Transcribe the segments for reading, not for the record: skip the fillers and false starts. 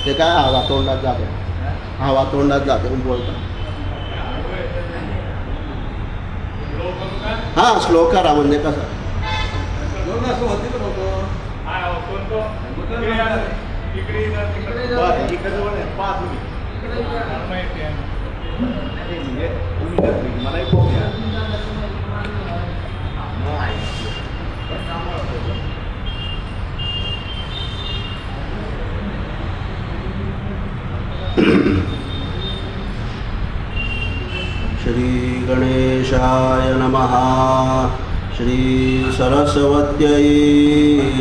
ते काय हवा तोंडात जाते, हवा तोंडात जाते बोलतात. हां श्लोक करा म्हणजे कसं श्री गणेशाय नमः. श्री सरस्वत्यै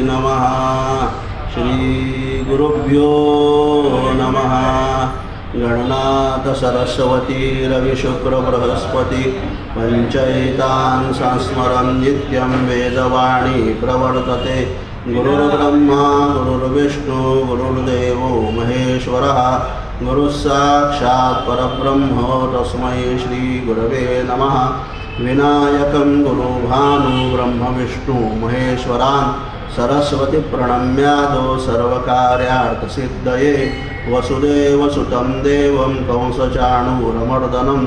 नमः. श्री गुरुभ्यो नमः. गणनाथ सरस्वती रविशुक्र बृहस्पति पंचैतान् संस्मरन् नित्यं वेदवाणी प्रवर्तते. गुरुर्ब्रह्मा गुरुर्विष्णु गुरुर्देवो महेश्वरः. गुरुस्साक्षात् परब्रह्म तस्मै श्री गुरवे नमः. विनायकं गुरुभानु ब्रह्म विष्णु महेश्वरान् सरस्वती प्रणम्यादो सर्वकार्यार्थसिद्धये. वसुदेवसुतं देवं कंसचाणूरमर्दनं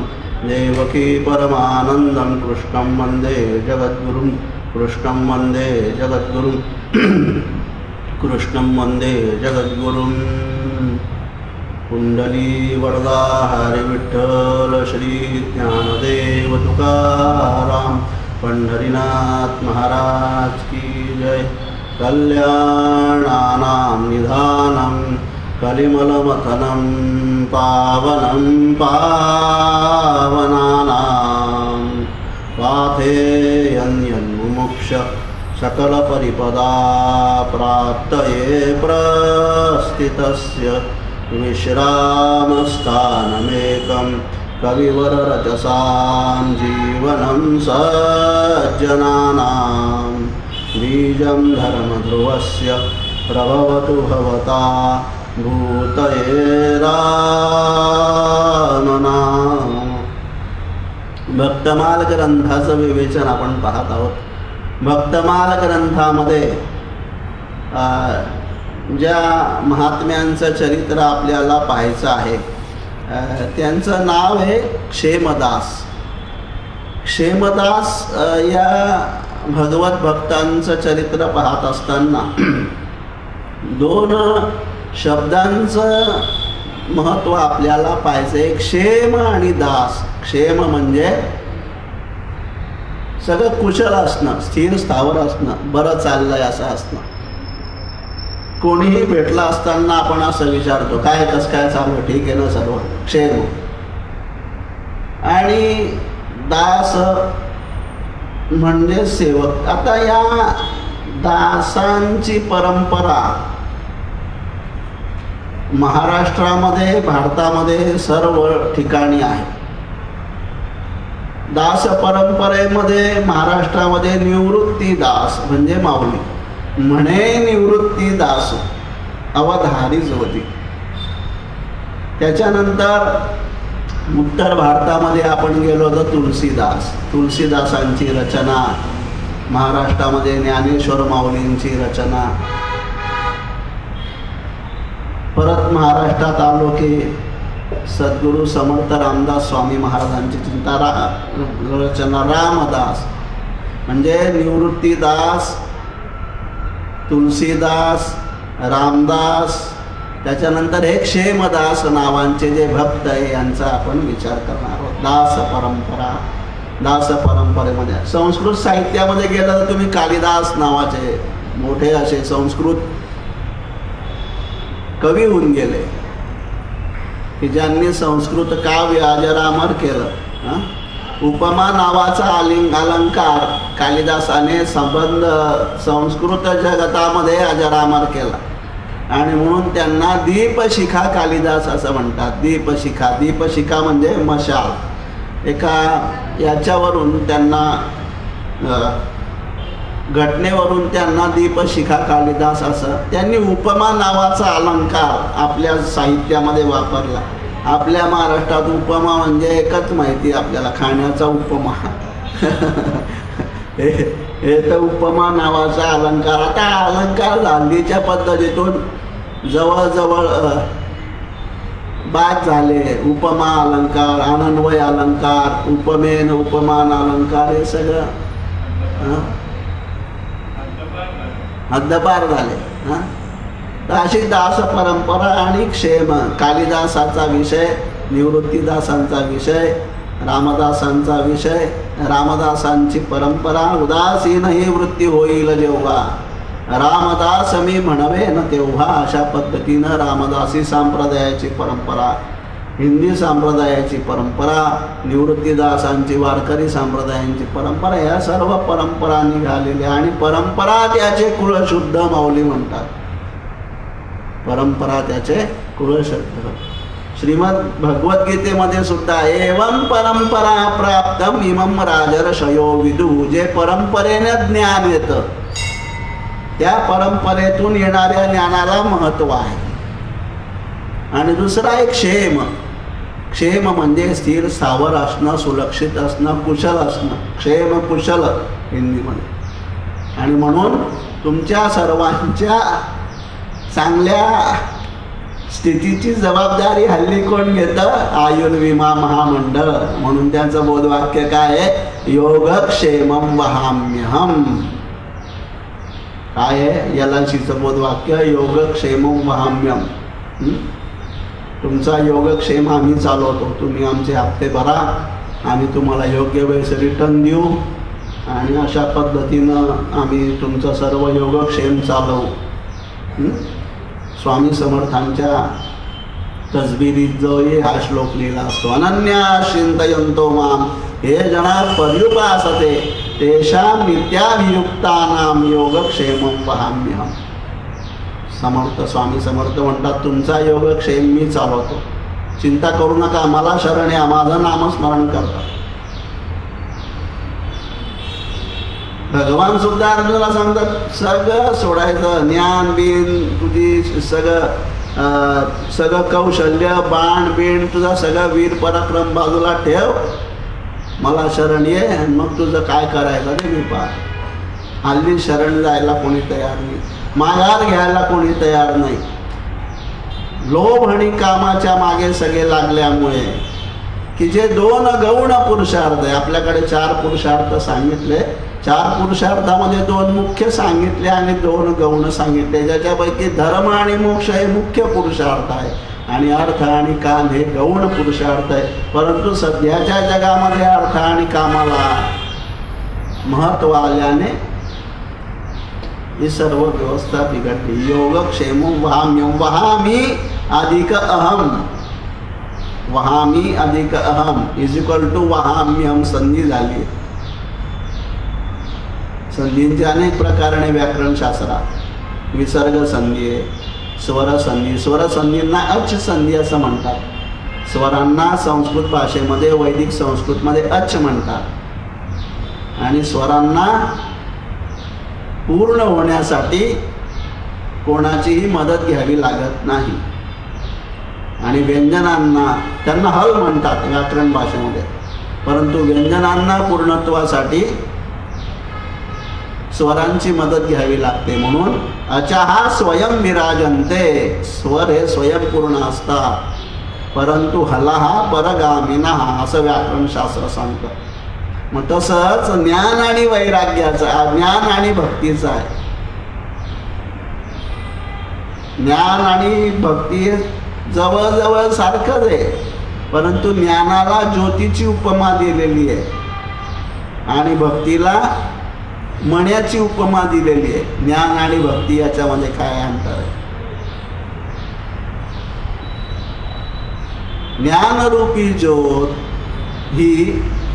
देवकी परमानन्दं कृष्णं वन्दे जगद्गुरुं. कृष्णं वन्दे जगद्गुरुं. कृष्णं वन्दे जगद्गुरुं. कुंडली वरदा हरी विठ्ठल श्री ज्ञानदेव तुकाराम पंढरीनाथ महाराज की जय. कल्याणानां निधानं कलिमलमथनं पावनं पावनानां पाथेयन्मुमुक्ष सकलपरिपदा प्राप्तये प्रस्थितस्य विश्रामस्थानमेकं कविवररचसां जीवनं सज्जनानां. बीजं धर्मध्रुवस्य प्रभवतु भवता भूतये रामनाम. भक्तमाल ग्रंथाचं विवेचन आपण पाहत आहोत. भक्तमाल ग्रंथामध्ये ज्या महात्म्यांचं चरित्र आपल्याला पाहायचं आहे त्यांचं नाव आहे क्षेमदास. क्षेमदास या भगवत भक्तांचं चरित्र पाहत असताना दोन शब्दांचं महत्त्व आपल्याला पाहायचं. क्षेम आणि दास. क्षेम म्हणजे सगळं कुशल असणं, स्थिर स्थावर असणं, बरं चाललंय असं असणं. कोणीही भेटला असताना आपण असं विचारतो काय कसं काय चालू, ठीक आहे ना सर्व, क्षेम. आणि दास म्हणजे सेवक. आता या दासांची परंपरा महाराष्ट्रामध्ये भारतामध्ये सर्व ठिकाणी आहे. दास परंपरेमध्ये महाराष्ट्रामध्ये निवृत्ती दास म्हणजे माऊली म्हणे निवृत्ती दास अवधारीच होती. त्याच्यानंतर उत्तर भारतामध्ये आपण गेलो तर तुलसीदास. तुलसीदासांची रचना, महाराष्ट्रामध्ये ज्ञानेश्वर माऊलींची रचना. परत महाराष्ट्रात आलो की सद्गुरू समर्थ रामदास स्वामी महाराजांची चिंता रचना रामदास म्हणजे निवृत्तीदास, तुलसीदास, रामदास. त्याच्यानंतर हे क्षेमदास नावांचे जे भक्त आहे यांचा आपण विचार करणार आहोत. दास परंपरा. दास परंपरेमध्ये संस्कृत साहित्यामध्ये गेलं तर तुम्ही कालिदास नावाचे मोठे असे संस्कृत कवी होऊन गेले की ज्यांनी संस्कृत काव्य अजरामर केलं. उपमा नावाचा अलंकार कालिदासाने संबंध संस्कृत जगतामध्ये अजरामर केला आणि म्हणून त्यांना दीपशिखा कालिदास असं म्हणतात. दीपशिखा. दीपशिखा म्हणजे मशाल. एका याच्यावरून त्यांना घटनेवरून त्यांना दीपशिखा कालिदास असं त्यांनी उपमा नावाचा अलंकार आपल्या साहित्यामध्ये वापरला. आपल्या महाराष्ट्रात उपमा म्हणजे एकच माहिती आपल्याला, खाण्याचा उपमा. हे तर उपमा नावाचा अलंकार. आता अलंकार गांधीच्या पद्धतीतून जवळजवळ बाद झाले. उपमा अलंकार, अनन्वय अलंकार, उपमेन उपमान अलंकार हे सगळं हद्दपार झाले. तर अशी दास परंपरा आणि क्षेम, कालिदासाचा विषय, निवृत्तीदासांचा विषय, रामदासांचा विषय, रामदासांची परंपरा. उदासीन ही वृत्ती होईल जेव्हा रामदास मी म्हणवे न तेव्हा, अशा पद्धतीनं रामदासी संप्रदायाची परंपरा, हिंदी संप्रदायाची परंपरा, निवृत्तीदासांची वारकरी संप्रदायांची परंपरा, या सर्व परंपरा निघालेल्या. आणि परंपरा त्याचे कुळशुद्ध माऊली म्हणतात. परंपरा त्याचे कुळशुद्ध. श्रीमद भगवद्गीतेमध्ये सुद्धा एवं परंपरा प्राप्तम इमं राजर्षयो विदु, जे परंपरेने ज्ञान येतं त्या परंपरेतून येणाऱ्या ज्ञानाला महत्त्व आहे. आणि दुसरा एक क्षेम. क्षेम म्हणजे स्थिर स्थावर असणं, सुरक्षित असणं, कुशल असणं. क्षेम कुशल हिंदीमध्ये. आणि म्हणून तुमच्या सर्वांच्या चांगल्या स्थितीची जबाबदारी हल्ली कोण घेतं? आयुर्विमा महामंडळ. म्हणून त्यांचं बोधवाक्य काय आहे? योगक्षेमं वहाम्यहम. काय आहे LICचं बोधवाक्य? योगक्षेमं वहाम्यहम. तुमचा योगक्षेम आम्ही चालवतो, तुम्ही आमचे हप्ते भरा, आम्ही तुम्हाला योग्य वेळेस रिटर्न देऊ, आणि अशा पद्धतीनं आम्ही तुमचं सर्व योगक्षेम चालवू. स्वामी समर्थांच्या तसबिरीत जो हा श्लोक लिहिला असतो, अनन्या चिंतयन्तो माम हे जना पर्युपासते तेषां नित्याभियुक्तानां योगक्षेमं वहाम्यहम. समर्थ स्वामी समर्थ म्हणतात, तुमचा योगक्षेम मी चालवतो, चिंता करू नका, मला शरण या, माझं नामस्मरण करता. भगवान सुद्धा अर्जुनाला सांगतात, सगळं सोडायचं, ज्ञान बिन तुझी सगळं कौशल्य, बाण बिण, तुझा सगळा वीर पराक्रम बाजूला ठेव, मला शरण ये, आणि मग तुझं काय करायचं ते मी पाह. हल्ली शरण जायला कोणी तयार नाही, माघार घ्यायला कोणी तयार नाही. लोभ आणि कामाच्या मागे सगळे लागल्यामुळे, की जे 2 गौण पुरुषार्थ आहे, आपल्याकडे 4 पुरुषार्थ सांगितले, 4 पुरुषार्थामध्ये 2 मुख्य सांगितले आणि 2 गौण सांगितले, ज्याच्यापैकी धर्म आणि मोक्ष हे मुख्य पुरुषार्थ आहे आणि अर्थ आणि काम हे गौण पुरुषार्थ आहे. परंतु सध्याच्या जगामध्ये अर्थ आणि कामाला महत्त्व आल्याने ही सर्व व्यवस्था बिघडली. योगक्षेमं वहाम्यहम. वहामी अधिक अहम, वहामी अधिक अहम इज इक्वल टू वहाम्यहम. संधी झाली. संधींचे अनेक प्रकाराने व्याकरणशास्त्रात विसर्ग संधी आहे, स्वर संधी. स्वर संधींना अच संधी असं म्हणतात. स्वरांना संस्कृत भाषेमध्ये, वैदिक संस्कृतमध्ये अच म्हणतात. आणि स्वरांना पूर्ण होण्यासाठी कोणाचीही मदत घ्यावी लागत नाही. आणि व्यंजनांना त्यांना हल म्हणतात व्याकरण भाषेमध्ये, परंतु व्यंजनांना पूर्णत्वासाठी स्वरांची मदत घ्यावी लागते. म्हणून अचहा स्वयं विराजन्ते. स्वर हे स्वयंपूर्ण असतात, परंतु हलहा परगामिना असं व्याकरणशास्त्र सांगतं. मग तसंच ज्ञान आणि वैराग्याचा, ज्ञान आणि भक्तीचा आहे. ज्ञान आणि भक्ती जवळजवळ सारखंच आहे, परंतु ज्ञानाला ज्योतीची उपमा दिलेली आहे आणि भक्तीला मण्याची उपमा दिलेली आहे. ज्ञान आणि भक्ती याच्यामध्ये काय अंतर आहे? ज्ञानरूपी ज्योत ही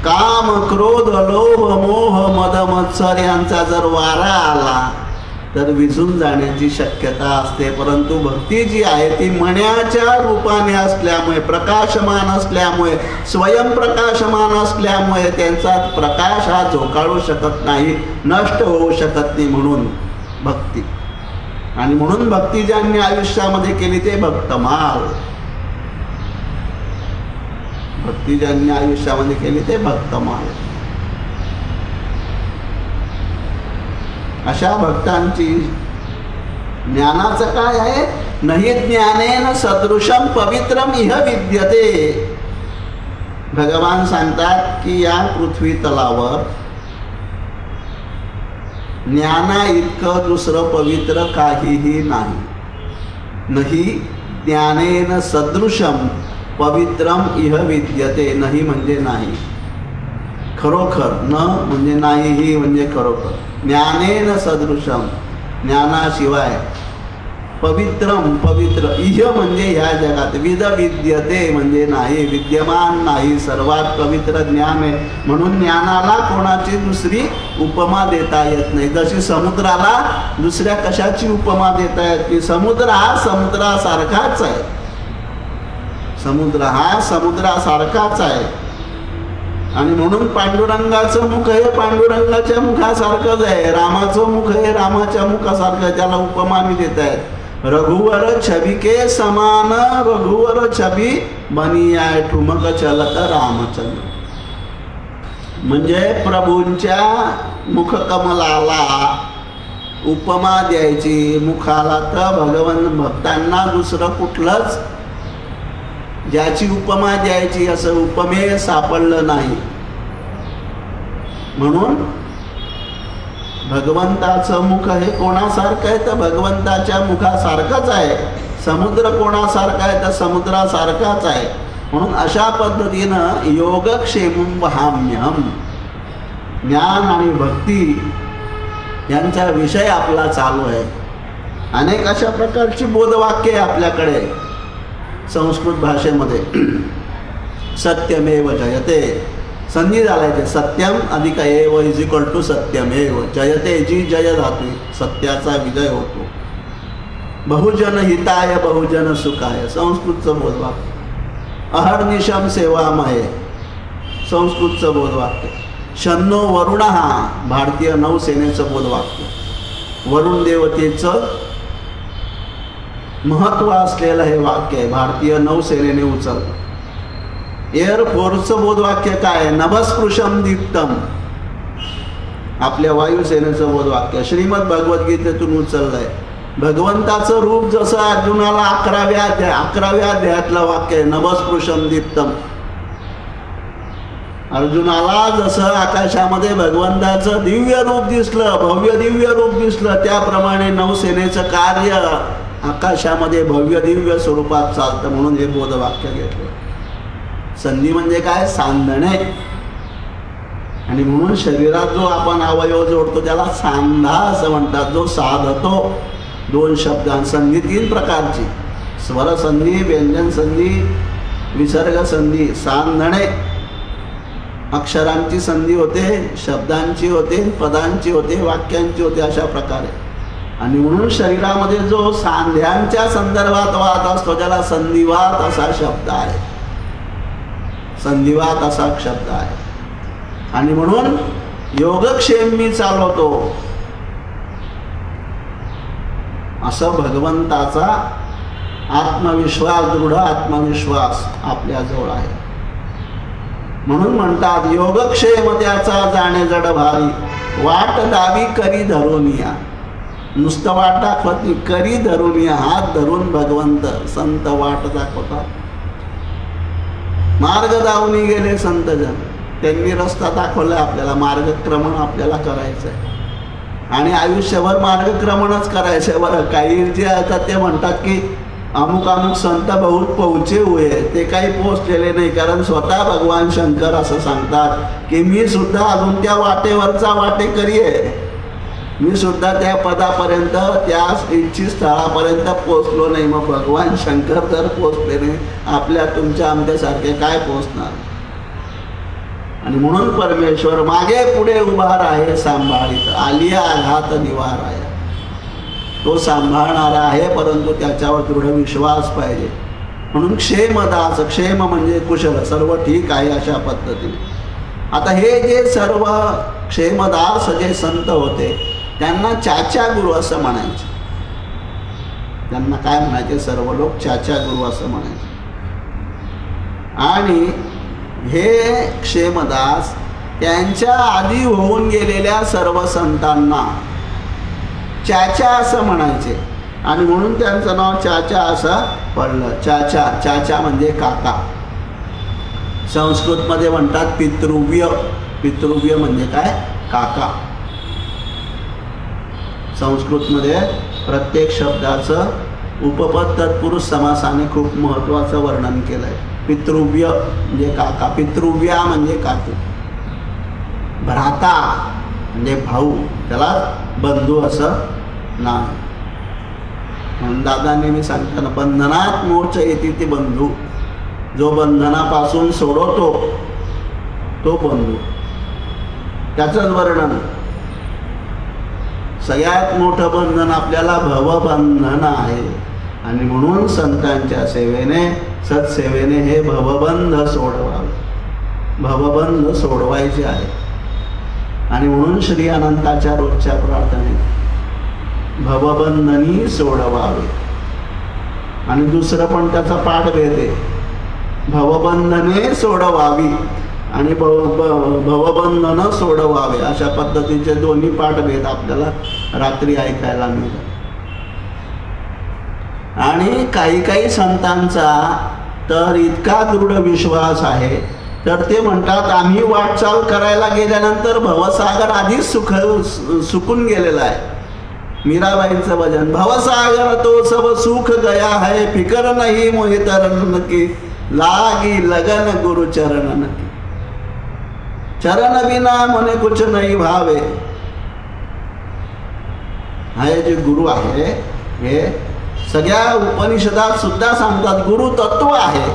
काम, क्रोध, लोभ, मोह, मद, मत्सर यांचा जर वारा आला तर विझून जाण्याची शक्यता असते. परंतु भक्ती जी आहे ती मण्याच्या रूपाने असल्यामुळे, प्रकाशमान असल्यामुळे, स्वयंप्रकाशमान असल्यामुळे त्यांचा प्रकाश हा झोकाळू शकत नाही, नष्ट होऊ शकत नाही. म्हणून भक्ती. आणि म्हणून भक्ती ज्यांनी आयुष्यामध्ये केली ते भक्तमाल. भक्ती ज्यांनी आयुष्यामध्ये केली ते भक्तमाल. अशा भक्तांची ज्ञानाचं काय आहे? नहि ज्ञानेन सदृशम पवित्रम इह विद्यते. भगवान सांगतात की या पृथ्वी तलावर ज्ञाना इतकं दुसरं पवित्र काहीही नाही. नहि ज्ञानेन सदृशम पवित्रम इह विद्यते. नाही म्हणजे नाही, खरोखर. न म्हणजे नाही, ही म्हणजे खरोखर. ज्ञानेन सदृशम, ज्ञानाशिवाय. पवित्रम पवित्र, इह म्हणजे ह्या जगात. विद विद्यते म्हणजे नाही, विद्यमान नाही, सर्वात पवित्र ज्ञान आहे. म्हणून ज्ञानाला कोणाची दुसरी उपमा देता येत नाही. जशी समुद्राला दुसऱ्या कशाची उपमा देता येत की समुद्र हा समुद्रासारखाच आहे. समुद्र हा समुद्रासारखाच आहे. आणि म्हणून पांडुरंगाचं मुख हे पांडुरंगाच्या मुखासारखंच आहे. रामाचं मुख हे रामाच्या मुखासारखं. त्याला उपमा मी देत आहेत. रघुवर छबी के समान रघुवर छबी बनिया ठुमक चलत रामचंद्र. म्हणजे प्रभूंच्या मुखकमलाला उपमा द्यायची, मुखाला, तर भगवान भक्तांना दुसरं कुठलंच ज्याची उपमा द्यायची असं उपमेय सापडलं नाही. म्हणून भगवंताचं मुख हे कोणासारखं आहे तर भगवंताच्या मुखासारखंच आहे. समुद्र कोणासारखा आहे तर समुद्रासारखाच आहे. म्हणून अशा पद्धतीनं योगक्षेमं वहाम्यहम, ज्ञान आणि भक्ती यांचा विषय आपला चालू आहे. अनेक अशा प्रकारची बोधवाक्य आहे आपल्याकडे संस्कृत भाषेमध्ये. सत्यमेव जयते, संधी झालायचे. सत्यम अधिक एव इज इक्वल टू सत्यमेव जयते. जी जय धातू, सत्याचा विजय होतो. बहुजन हिताय बहुजन सुखाय, संस्कृतचं बोधवाक्य. अहर्निशम सेवामय, संस्कृतचं बोधवाक्य. शन्नो वरुणः, भारतीय नौसेनेचं बोधवाक्य. वरुण देवतेचं महत्त्व असलेलं हे वाक्य आहे, भारतीय नौसेनेने उचललं. एअरफोर्सचं बोधवाक्य काय? नभस्पृशम दीप्तम, आपल्या वायुसेनेचं बोधवाक्य. श्रीमद भगवद्गीतेतून उचललंय. भगवंताचं रूप जसं अर्जुनाला 11व्या अध्यायातलं वाक्य आहे, नभस्पृशम दीप्तम. अर्जुनाला जसं आकाशामध्ये भगवंताचं दिव्य रूप दिसलं, भव्य दिव्य रूप दिसलं, त्याप्रमाणे नौसेनेचं कार्य आकाशामध्ये भव्य दिव्य स्वरूपात चालतं. म्हणून हे बोधवाक्य घेतलं. संधी म्हणजे काय? सांधणे. आणि म्हणून शरीरात जो आपण अवयव जोडतो त्याला सांधा असं म्हणतात. जो साधतो, दोन शब्दां संधी 3 प्रकारची: स्वर संधी, व्यंजन संधी, विसर्ग संधी. सांधणे अक्षरांची संधी होते, शब्दांची होते, पदांची होते, वाक्यांची होते, अशा प्रकारे. आणि म्हणून शरीरामध्ये जो सांध्यांच्या संदर्भात वाद असतो त्याला संधिवात असा शब्द आहे. संधिवात असा शब्द आहे. आणि म्हणून योगक्षेम मी चालवतो असं भगवंताचा आत्मविश्वास, दृढ आत्मविश्वास आपल्याजवळ आहे. म्हणून म्हणतात योगक्षेम त्याचा जाणे जड भारी, वाट दावी करी धरूनिया. नुसतं वाट दाखवत नाही, करी धरूनिया. हात धरून भगवंत संत वाट दाखवतात. मार्ग दावणी गेले संतजन, त्यांनी रस्ता दाखवला आपल्याला. मार्गक्रमण आपल्याला करायचं आहे आणि आयुष्यभर मार्गक्रमणच करायचं आहे. बरं, काही जे असतात ते म्हणतात की अमुक अमुक संत बहुत पोहोचे हुए, ते काही पोहोचलेले नाही. कारण स्वतः भगवान शंकर असं सांगतात की मी सुद्धा अजून त्या वाटेवरचा वाटेकरी आहे. मी सुद्धा त्या पदापर्यंत, त्या इच्छित स्थळापर्यंत पोचलो नाही. मग भगवान शंकर जर पोचले नाही, आपल्या तुमच्या आमच्यासारखे काय पोचणार? आणि म्हणून परमेश्वर मागे पुढे उभा आहे सांभाळीत, आलिया आघात निवार आहे. तो सांभाळणारा आहे, परंतु त्याच्यावर दृढ विश्वास पाहिजे. म्हणून क्षेमदास, क्षेम म्हणजे कुशल, सर्व ठीक आहे अशा पद्धतीने. आता हे जे सर्व क्षेमदास जे संत होते त्यांना चाचा गुरु असं म्हणायचे. त्यांना काय म्हणायचे? सर्व लोक चाचा गुरु असं म्हणायचे. आणि हे क्षेमदास त्यांच्या आधी होऊन गेलेल्या सर्व संतांना चाचा असं म्हणायचे. आणि म्हणून त्यांचं नाव चाचा असं पडलं. चाचा, चाचा म्हणजे काका. संस्कृतमध्ये म्हणतात पितृव्य. पितृव्य म्हणजे काय? काका. संस्कृतमध्ये प्रत्येक शब्दाचं उपपद तत्पुरुष समासाने खूप महत्त्वाचं वर्णन केलं आहे. पितृव्य म्हणजे काका, पितृव्या म्हणजे काकू, भ्राता म्हणजे भाऊ, त्याला बंधू असं नाही. म्हणून दादा नेहमी सांगताना बंधनात मोक्ष येते ते बंधू. जो बंधनापासून सोडवतो तो बंधू. त्याचंच वर्णन. सगळ्यात मोठं बंधन आपल्याला भवबंधन आहे आणि म्हणून संतांच्या सेवेने, सत्सेवेने हे भवबंध सोडवावे. भवबंध सोडवायचे आहे आणि म्हणून श्री अनंताच्या रोजच्या प्रार्थनेत भवबंधनी सोडवावे. आणि दुसरं पण त्याचा पाठभेद आहे, भवबंधने सोडवावी आणि भवबंधन सोडवावे. अशा पद्धतीचे दोन्ही पाठभेद आपल्याला रात्री ऐकायला मिळतात. आणि काही काही संतांचा तर इतका दृढ विश्वास आहे, तर ते म्हणतात आम्ही वाटचाल करायला गेल्यानंतर भवसागर आधीच सुकून गेलेला आहे. मीराबाईंचं भजन, भवसागर तो सब सुख गया है, फिकर नहीं मोहि तरन की, लागी लगन गुरु चरण की, चरण बिना मने कुछ नहीं भावे. हे जे गुरु आहे हे सगळ्या उपनिषदात सुद्धा सांगतात गुरु तत्व आहे.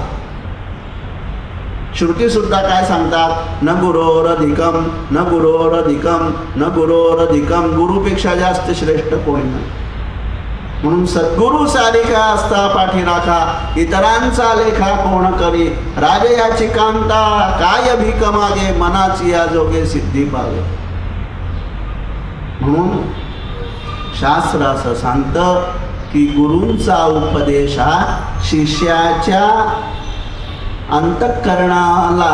श्रुती सुद्धा काय सांगतात, न गुरोरधिकम, न गुरोरधिकम, न गुरोरधिकम. गुरुपेक्षा जास्त श्रेष्ठ कोणी नाही. म्हणून सद्गुरु सारिखा असता पाठी राखा, इतरांचा लेखा कोण करी, राजयाची कांता काय भीक मागे, मनाची या जोगे सिद्धी पावे. म्हणून शास्त्र असं सांगतं की गुरूंचा उपदेश हा शिष्याच्या अंतःकरणाला,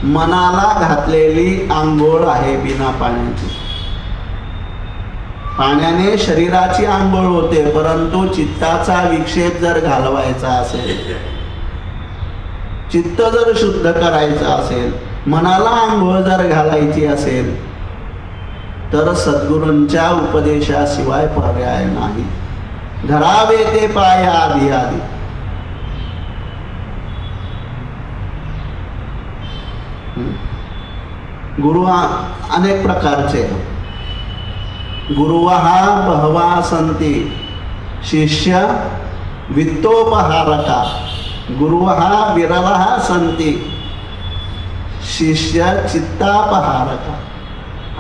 मनाला घातलेली आंघोळ आहे बिना पाण्याची. पाण्याने शरीराची आंघोळ होते, परंतु चित्ताचा विक्षेप जर घालवायचा असेल, चित्त जर शुद्ध करायचं असेल, मनाला आंघोळ जर घालायची असेल, तर सद्गुरूंच्या उपदेशाशिवाय पर्याय नाही. धरावे ते पाया आधी आधी. गुरु अनेक प्रकारचे. गुरुवः बहवा संती, शिष्य वित्तोपहारका. गुरुवः विरलः संती, शिष्य चित्तापहारका.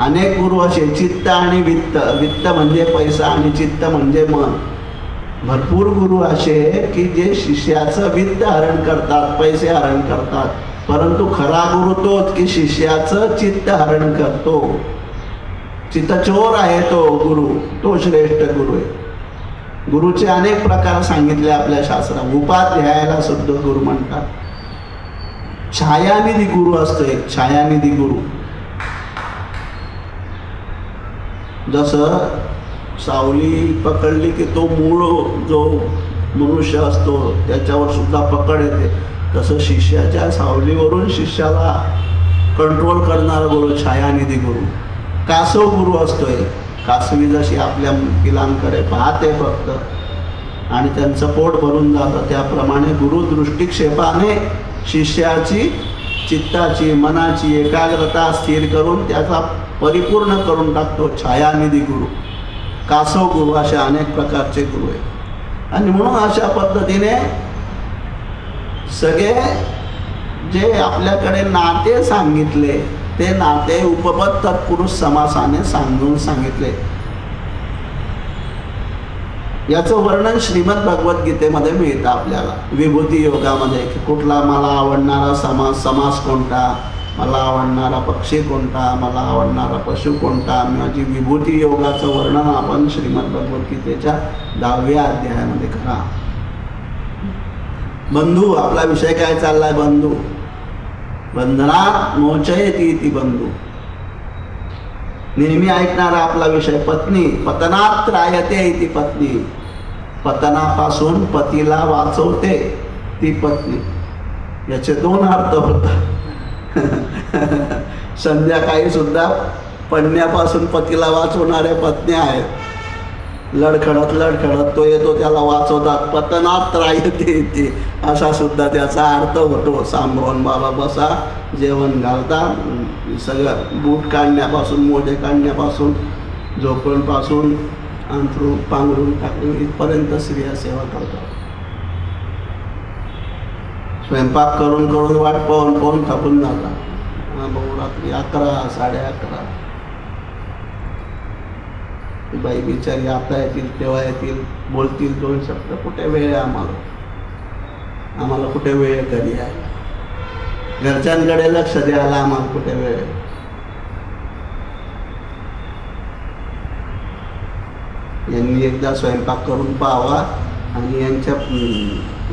अनेक गुरु असे. चित्त आणि वित्त, वित्त म्हणजे पैसा आणि चित्त म्हणजे मन. भरपूर गुरु असे की जे शिष्याचं वित्त हरण करतात, पैसे हरण करतात, परंतु खरा गुरु तोच की शिष्याचं चित्त हरण करतो. चित्तचोर आहे तो गुरु, तो श्रेष्ठ गुरु आहे. गुरुचे अनेक प्रकार सांगितले आपल्या शास्त्रात. उपाध्यायाला सुद्धा गुरु म्हणतात. छायानिधी गुरु असतो एक, छायानिधी गुरु. जसं सावली पकडली की तो मूळ जो मनुष्य असतो त्याच्यावर सुद्धा पकड येते, तसं शिष्याच्या सावलीवरून शिष्याला कंट्रोल करणारा गुरु छायानिधी गुरु. कासव गुरु असतोय. कासवी जशी आपल्या पिलांकडे पाहते फक्त आणि त्यांचं पोट भरून जातं, त्याप्रमाणे गुरु दृष्टिक्षेपाने शिष्याची चित्ताची, मनाची एकाग्रता स्थिर करून त्याचा परिपूर्ण करून टाकतो. छायानिधी गुरु, कासव गुरु, अशा अनेक प्रकारचे गुरु आहेत. आणि म्हणून अशा पद्धतीने सगळे जे आपल्याकडे नाते सांगितले ते नाते उपपद तत्पुरुष समासाने सांगून सांगितले. याचं वर्णन श्रीमद भगवद्गीतेमध्ये मिळतं आपल्याला. विभूती योगामध्ये की कुठला मला आवडणारा समास कोणता, मला आवडणारा पक्षी कोणता, मला आवडणारा पशु कोणता. माझी विभूती योगाचं वर्णन आपण श्रीमद भगवद्गीतेच्या 10व्या अध्यायामध्ये करा. बंधू, आपला विषय काय चाललाय? बंधू. बंधनात मोचयति इति बंधू. नेहमी ऐकणारा आपला विषय पत्नी. पतनात त्रायते इति पत्नी. पतनापासून पतीला वाचवते ती पत्नी. याचे दोन अर्थ होतात. संध्याकाळी सुद्धा पडण्यापासून पतीला वाचवणाऱ्या पत्न्या आहेत. लडखडत तो येतो, त्याला वाचवतात. पतनात त्रायते येते असा सुद्धा त्याचा अर्थ होतो. सांभाळून बाबा बसा, जेवण घालता, सगळं बूट काढण्यापासून, मोजे काढण्यापासून, झोपणपासून, अंथरूण पांघरून टाकून इथपर्यंत स्त्रिया सेवा करतात. स्वयंपाक करून करून वाट पाहून थकून जातात. भाऊ रात्री 11, 11:30. बाई बिचारी आता येतील तेव्हा येतील, बोलतील 2 शब्द. कुठे वेळ आहे आम्हाला कुठे वेळ घरी आहे, घरच्यांकडे लक्ष द्यायला आम्हाला कुठे वेळ आहे. यांनी एकदा स्वयंपाक करून पाहावा आणि यांच्या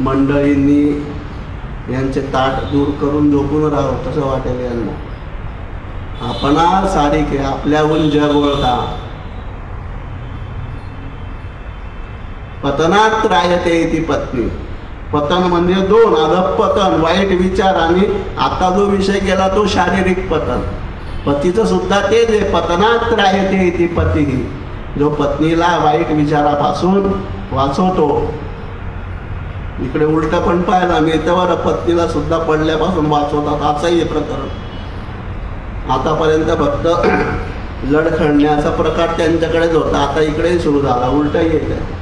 मंडळींनी यांचे ताट दूर करून झोपून राहावं, कसं वाटेल यांना. आपण सारिके आपल्याहून जग ओळखा. पतनात राहते ती पत्नी. पतन म्हणजे 2, अधःपतन, वाईट विचार, आणि आता जो विषय गेला तो शारीरिक पतन. पतीचं सुद्धा तेच आहे. पतनात राहते ती पती, जो पत्नीला वाईट विचारापासून वाचवतो. इकडे उलट पण पाहायला मिळतं, पत्नीला सुद्धा पडल्यापासून वाचवतात. असंही हे प्रकरण. आतापर्यंत फक्त लडखडण्याचा प्रकार त्यांच्याकडेच होता, आता इकडेही सुरू झाला, उलटही येत आहे.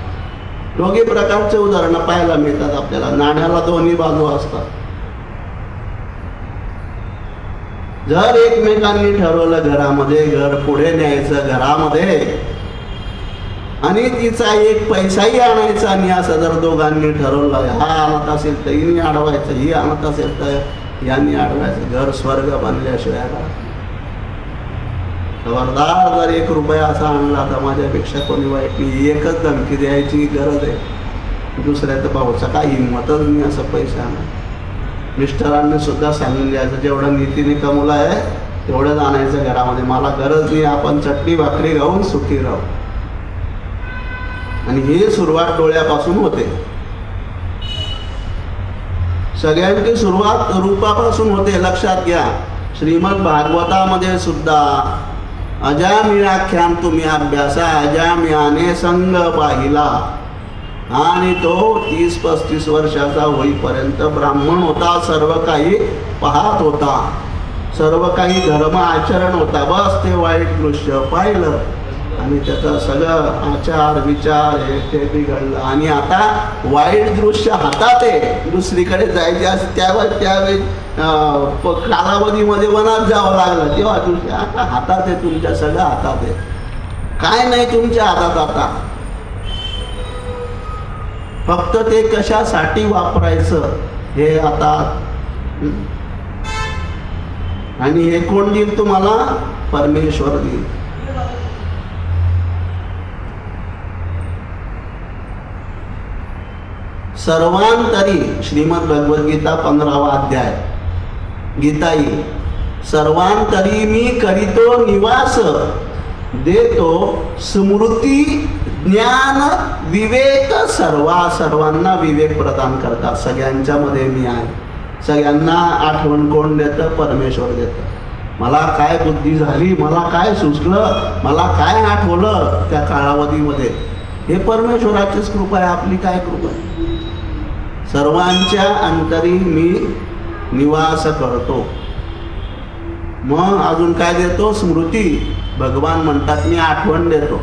दोघी प्रकारचे उदाहरणं पाहायला मिळतात आपल्याला. नाण्याला दोन्ही बाजू असतात. जर एकमेकांनी ठरवलं घरामध्ये, घर पुढे न्यायचं घरामध्ये, आणि तिचा एक पैसाही आणायचा नाही असं जर दोघांनी ठरवलं, हा आणत असेल तर हिने अडवायचं, ही आणत असेल तर यांनी अडवायचं, घर स्वर्ग बनल्याशिवाय. खबरदार, जर 1 रुपया असा आणला तर माझ्यापेक्षा कोणी वाईट नाही. एकच धमकी द्यायची गरज आहे. दुसऱ्याचं भाऊचा काही हिंमतच नाही असं पैसा आणा. मिस्टरांनी सुद्धा सांगून द्यायचं, जेवढं नीतीने कमवलं आहे तेवढंच आणायचं घरामध्ये, मला गरज नाही, आपण चटणी भाकरी खाऊन सुखी राहू. आणि ही सुरुवात डोळ्यापासून होते. सगळ्यांची सुरुवात रूपापासून होते, लक्षात घ्या. श्रीमद भागवतामध्ये सुद्धा अजामिळाख्यान तुम्ही अभ्यासा. अजामिळाने संघ पाहिला, आणि तो 30-35 वर्षाचा होईपर्यंत ब्राह्मण होता. सर्व काही पाहत होता, सर्व काही धर्म आचरण होता. बस ते वाईट दृश्य पाहिलं आणि त्याचं सगळं आचार विचार हे ते बिघडलं. आणि आता वाईट दृश्य हातात आहे, दुसरीकडे जायचे असं त्यावेळी कालावधीमध्ये वनात जावं लागलं, तेव्हा दृश्य आता हातात आहे, तुमच्या सगळं हातात आहे. काय नाही तुमच्या हातात आता, फक्त ते कशासाठी वापरायचं हे आता. आणि हे कोण देईल तुम्हाला? परमेश्वर देईल. सर्वांतरी श्रीमद भगवद्गीता 15वा अध्याय गीताई. सर्वांतरी मी करीतो निवास, देतो स्मृती ज्ञान विवेक. सर्वांना विवेक प्रदान करतात. सगळ्यांच्या मध्ये मी आहे. सगळ्यांना आठवण कोण देतं? परमेश्वर देतं. मला काय बुद्धी झाली, मला काय सुचलं, मला काय आठवलं त्या कालावधीमध्ये, हे परमेश्वराचीच कृपा आहे. आपली काय कृपा आहे? सर्वांच्या अंतरी मी निवास करतो. मग अजून काय देतो? स्मृती. भगवान म्हणतात मी आठवण देतो.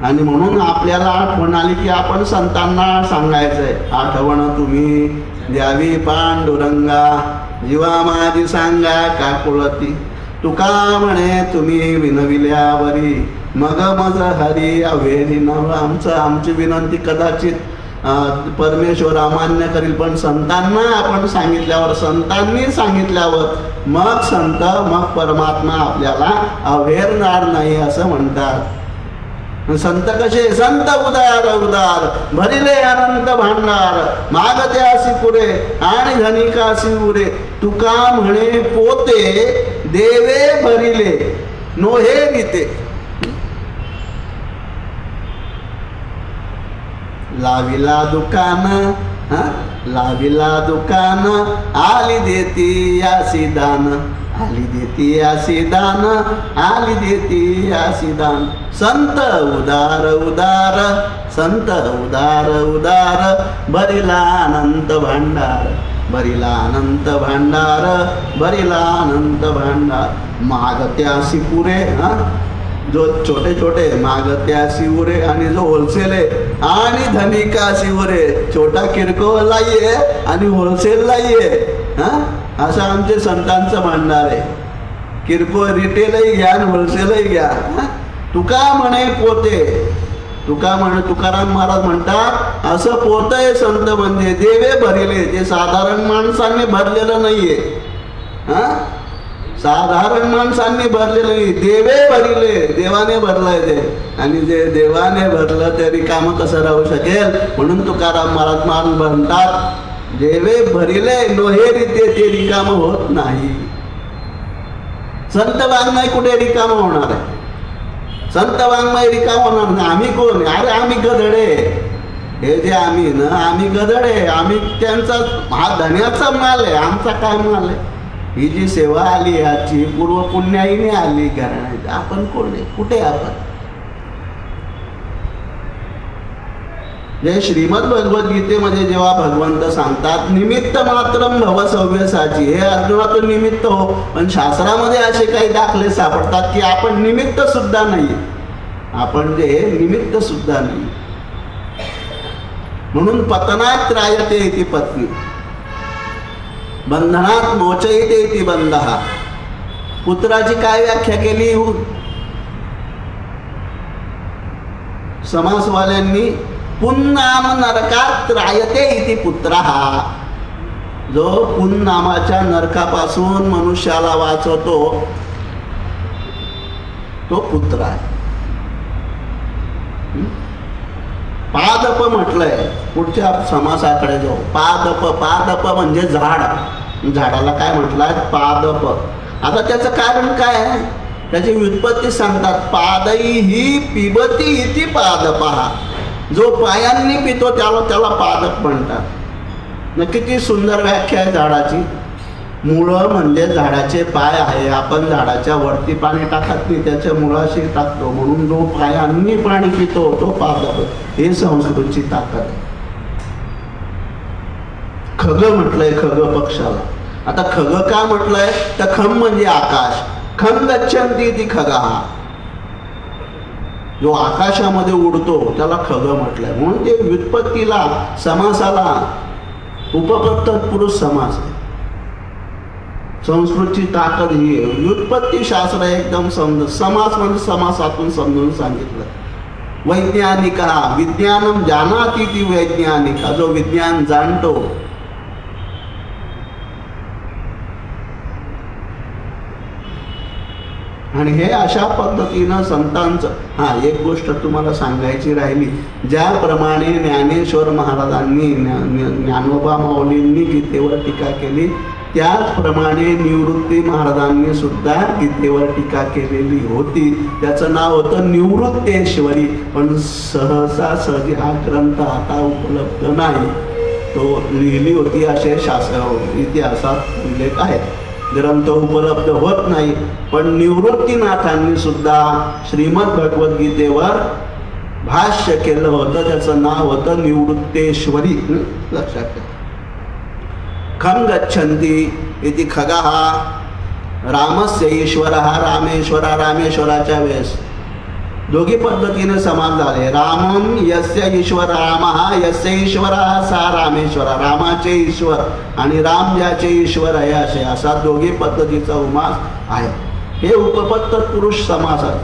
आणि म्हणून आपल्याला आठवण आली की आपण संतांना सांगायचंय, आठवण तुम्ही द्यावी पांडुरंगा, जीवा माझी सांगा काकुळती. तुका म्हणे तुम्ही विनविल्यावरी, मग मज हरी अवेरी नव. आमची विनंती कदाचित परमेश्वर अमान्य करील, पण संतांना आपण सांगितल्यावर, संतांनी सांगितल्यावर मग संत, मग परमात्मा आपल्याला अवेरणार नाही असं म्हणतात. संत कसे? संत उदार उदार, भरिले अनंत भांडार, मागते असी पुरे आणि धनिकासी उरे. तुका म्हणे पोते देवे भरिले नोहे गीते. लाविला दुकान, लाविला दुकान, आली देती यासी दान, आली देती यासी दान, आली देती यासी दान. संत उदार उदार, संत उदार उदार, भरिला अनंत भांडार, भरिला अनंत भांडार, भरिला अनंत भांडार. मागत्यासी पुरे, जो छोटे छोटे मागत्यासी उरे, आणि जो होलसेल आहे आणि धनिकासी उरे. छोटा किरकोळ लाईये आणि होलसेल लाईये. असं आमचे संतांचं भांडार आहे. किरकोळ रिटेलही घ्या आणि होलसेलही घ्या. तुका म्हणे पोते, तुका म्हणे तुकाराम महाराज म्हणतात असं पोतय संत म्हणजे देवे भरले, जे साधारण माणसांनी भरलेलं नाहीये. साधारण माणसांनी भरलेलं नाही, देवे भरले, देवाने भरलंय ते. आणि जे देवाने भरलं ते रिकामं कसं राहू शकेल. म्हणून तुकाराम महाराज म्हणतात देवे भरिले नोहे रीते ते रिकामं होत नाही. संत वाङ्मय कुठे रिकामं होणार आहे? संत वाङ्मय रिकाम होणार नाही. आम्ही कोण? अरे आम्ही गधडे. हे जे आम्ही ना, आम्ही गधडे. आम्ही त्यांचा हा धन्याचा माल आहे. आमचा काय माल आहे? ही जी सेवा आली याची पूर्व पुण्याईने आली घराण्याची. आपण कोण आहे? कुठे आपण? जे श्रीमद भगवद्गीतेमध्ये जेव्हा भगवंत सांगतात निमित्त मात्रम भव सव्यसाची, हे अर्जुना तो निमित्त हो. पण शास्त्रामध्ये असे काही दाखले सापडतात की आपण निमित्त सुद्धा नाही. आपण जे निमित्त सुद्धा नाही. म्हणून पतनात त्रायते इति पत्नी, बंधनात मोचयते इति बंधः. पुत्राची काय व्याख्या केली समासवाल्यांनी? पुन्नाम नरकात त्रायते इति पुत्रः. जो पुन्नामाच्या नरकापासून मनुष्याला वाचवतो तो पुत्र आहे. पादप म्हटलंय पुढच्या समासाकडे जाऊ. पादप, पादप म्हणजे झाड. झाडाला काय म्हटलंय? पादप. आता त्याचं कारण काय आहे? त्याची व्युत्पत्ती सांगतात. पादई ही पिबती इति पादपः. जो पायांनी पितो त्याला पादप म्हणतात. किती सुंदर व्याख्या आहे झाडाची. मुळं म्हणजे झाडाचे पाय आहे. आपण झाडाच्या वरती पाणी टाकत नाही, त्याच्या मुळाशी टाकतो. म्हणून जो पायांनी पाणी पितो तो पादप. हे संस्कृतची ताकद आहे. खग म्हटलंय खग पक्षाला. आता खग का म्हटलंय? तर खम म्हणजे आकाश. खम गच्छन्ति इति खगः. जो आकाशामध्ये उडतो त्याला खग म्हटलंय. म्हणून ते व्युत्पत्तीला समासाला उपपत्त पुरुष समास आहे. संस्कृतची ताकद ही आहे. व्युत्पत्ती शास्त्र एकदम समास म्हणजे समासातून समजून सांगितलं. वैज्ञानिका, विज्ञानम जानाति ती वैज्ञानिका. जो विज्ञान जाणतो. आणि हे अशा पद्धतीनं संतांचं. एक गोष्ट तुम्हाला सांगायची राहिली. ज्याप्रमाणे ज्ञानेश्वर महाराजांनी ज्ञानोबा माऊलींनी गीतेवर टीका केली, त्याचप्रमाणे निवृत्ती महाराजांनी सुद्धा गीतेवर टीका केलेली होती. त्याचं नाव होतं निवृत्तेश्वरी. पण सहजी हा ग्रंथ आता उपलब्ध नाही. तो लिहिली होती असे शास्त्र इतिहासात उल्लेख आहेत. ग्रंथ उपलब्ध होत नाही. पण निवृत्तीनाथांनी सुद्धा श्रीमद भगवद्गीतेवर भाष्य केलं होतं. त्याचं नाव होतं निवृत्तेश्वरी. लक्षात घ्या. खम गच्छन्ति इति खगः. रामस्य ईश्वरः रामेश्वरा. रामेश्वराच्या वेळेस दोघी पद्धतीने समाज झाले. रामम यस्य ईश्वर रामः, यस्य ईश्वरः सा रामेश्वरा. रामाचे ईश्वर आणि राम ज्याचे ईश्वर आहे असे, असा दोघी पद्धतीचा उमास आहे. हे उपपत्त पुरुष समास आहे.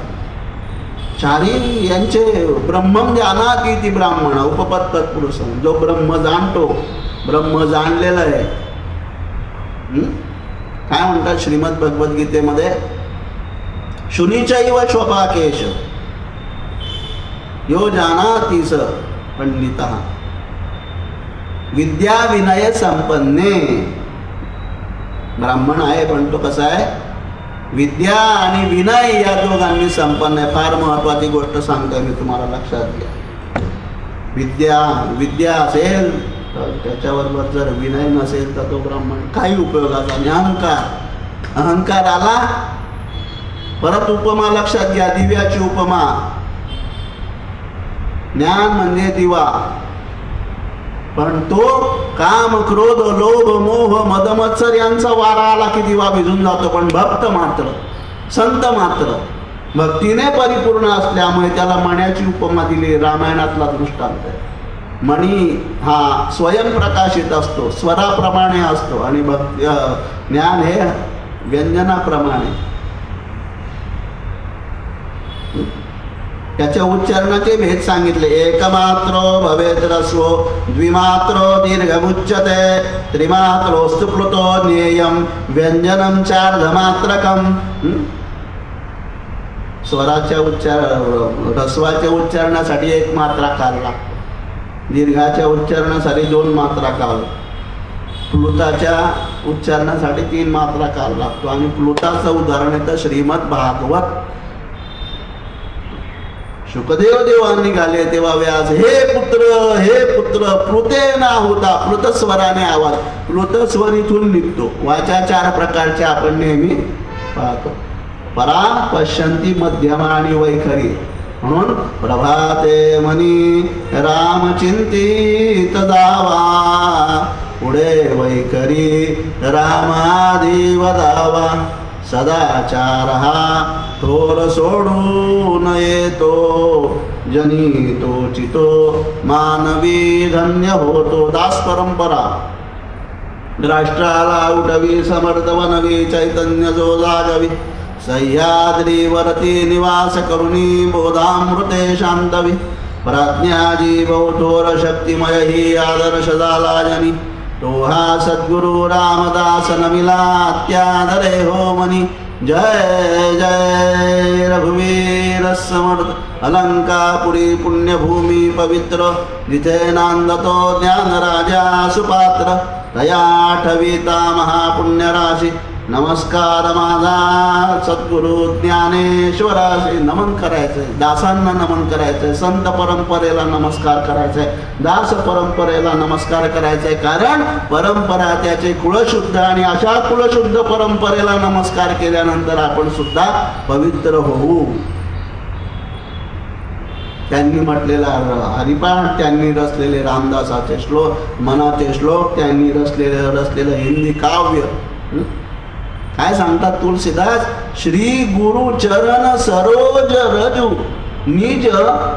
चारी यांचे ब्रह्मम जानाति इति ब्राह्मण. उपपत्त पुरुष जो ब्रह्म जाणतो, ब्रह्म जाणलेला आहे. काय म्हणतात श्रीमद भगवद्गीतेमध्ये? शुनीचैव स्वपाकेश यो जानाति स पंडितः विद्या विनय संपन्ने. ब्राह्मण आहे पण तो कसा आहे? विद्या आणि विनय या दोघांनी संपन्न आहे. फार महत्वाची गोष्ट सांगतोय मी तुम्हाला, लक्षात घ्या. विद्या असेल तर त्याच्याबरोबर जर विनय नसेल तर तो ब्राह्मण काही उपयोगाचा नाही. अहंकार आला. परत उपमा लक्षात घ्या, दिव्याची उपमा. ज्ञान म्हणजे दिवा, पण तो काम, क्रोध, लोभ, मोह, मदमत्सर यांचा वारा आला की दिवा भिजून जातो. पण भक्त मात्र, संत मात्र भक्तीने परिपूर्ण असल्यामुळे त्याला मण्याची उपमा दिली. रामायणातला दृष्टांत आहे. मणी हा स्वयंप्रकाशित असतो, स्वराप्रमाणे असतो, आणि ज्ञान हे व्यंजनाप्रमाणे. त्याच्या उच्चारणाचे भेद सांगितले. एकमात्रो भवेत ह्रस्वो, द्विमात्रो दीर्घमुच्यते, त्रिमात्रोस्तु प्लुतो ज्ञेयं, व्यंजनं चार्धमात्रकम्. स्वराच्या ह्रस्वाच्या उच्चारणासाठी 1 मात्रा काल लागतो. दीर्घाच्या उच्चारणासाठी 2 मात्रा काल. प्लुताच्या उच्चारणासाठी 3 मात्रा काल लागतो. आणि प्लुताचं उदाहरण येतं श्रीमद भागवत. शुकदेव देवा निघाले तेव्हा व्यास, हे पुत्र प्लुते ना होता. प्लुतस्वराने आवाज, प्लुतस्वर इथून निघतो. वाचा 4 प्रकारच्या आपण नेहमी पाहतो. परा, पश्यंती, मध्यमा आणि वैखरी. म्हणून प्रभाते मनी रामचिंतित दावा, पुढे वैखरी रामादी वदावा. सदाचार हा थोर सोडून येतो, जनी तोचितो मानवी धन्य होतो. दास परंपरा. राष्ट्राला उठवी, समर्थ बनवी, चैतन्य जो जागवी, सह्याद्रीवरती निवास करुणी, बोधामृते शांतवी. प्रज्ञाजी बहुथोर शक्तिमय ही आदर्श झाला जनी, तो हा सद्गुरु रामदास नमिला अत्यादरे हो मनी. जय जय रघुवीर समर्थ, अलंकापुरी पुण्यभूमी पवित्र, जिथे नांदतो ज्ञानराजा सुपात्र. तया आठविता महापुण्यराशी, नमस्कार माझा सद्गुरु ज्ञानेश्वराशी. नमन करायचंय, दासांना नमन करायचंय, संत परंपरेला नमस्कार करायचंय, दास परंपरेला नमस्कार करायचंय. कारण परंपरा त्याचे कुळशुद्ध, आणि अशा कुळशुद्ध परंपरेला नमस्कार केल्यानंतर आपण सुद्धा पवित्र होऊ. त्यांनी म्हटलेला हरिपाठ, त्यांनी रचलेले रामदासाचे श्लोक, मनाचे श्लोक, त्यांनी रचलेलं हिंदी काव्य. काय सांगतात तुलसीदास? श्री गुरु चरण सरोज रजू, निज